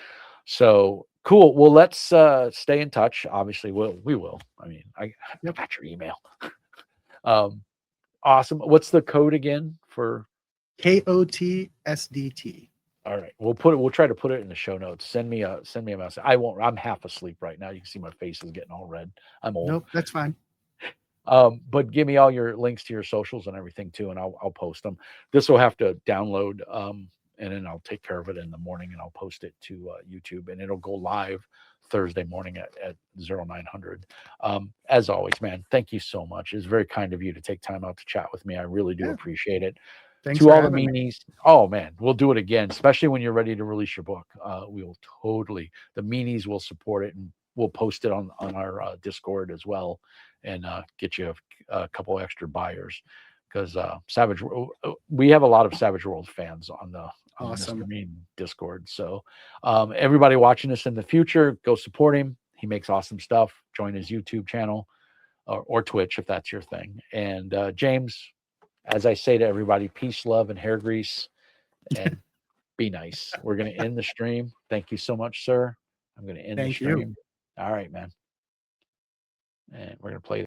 So cool. Well, let's stay in touch. Obviously, we will. I mean, I got your email. Awesome. What's the code again for KOTSDT? All right. We'll try to put it in the show notes. Send me a message. I won't. I'm half asleep right now. You can see my face is getting all red. I'm old. Nope, that's fine. But give me all your links to your socials and everything too, and I'll post them. This will have to download, and then I'll take care of it in the morning, and I'll post it to YouTube, and it'll go live Thursday morning at 0900. As always, man, thank you so much. It's very kind of you to take time out to chat with me. I really do appreciate it. Thanks To for all the having me. meanies, oh man, we'll do it again, especially when you're ready to release your book. We will totally. The meanies will support it, and we'll post it on our Discord as well, and get you a couple extra buyers, because we have a lot of Savage World fans on the Awesome. Mr. Mean Discord. So everybody watching this in the future, go support him. He makes awesome stuff. Join his YouTube channel or Twitch if that's your thing. And James, as I say to everybody, peace, love, and hair grease, and be nice. We're going to end the stream. Thank you so much, sir. I'm going to end the Thank you. stream. All right, man. And we're going to play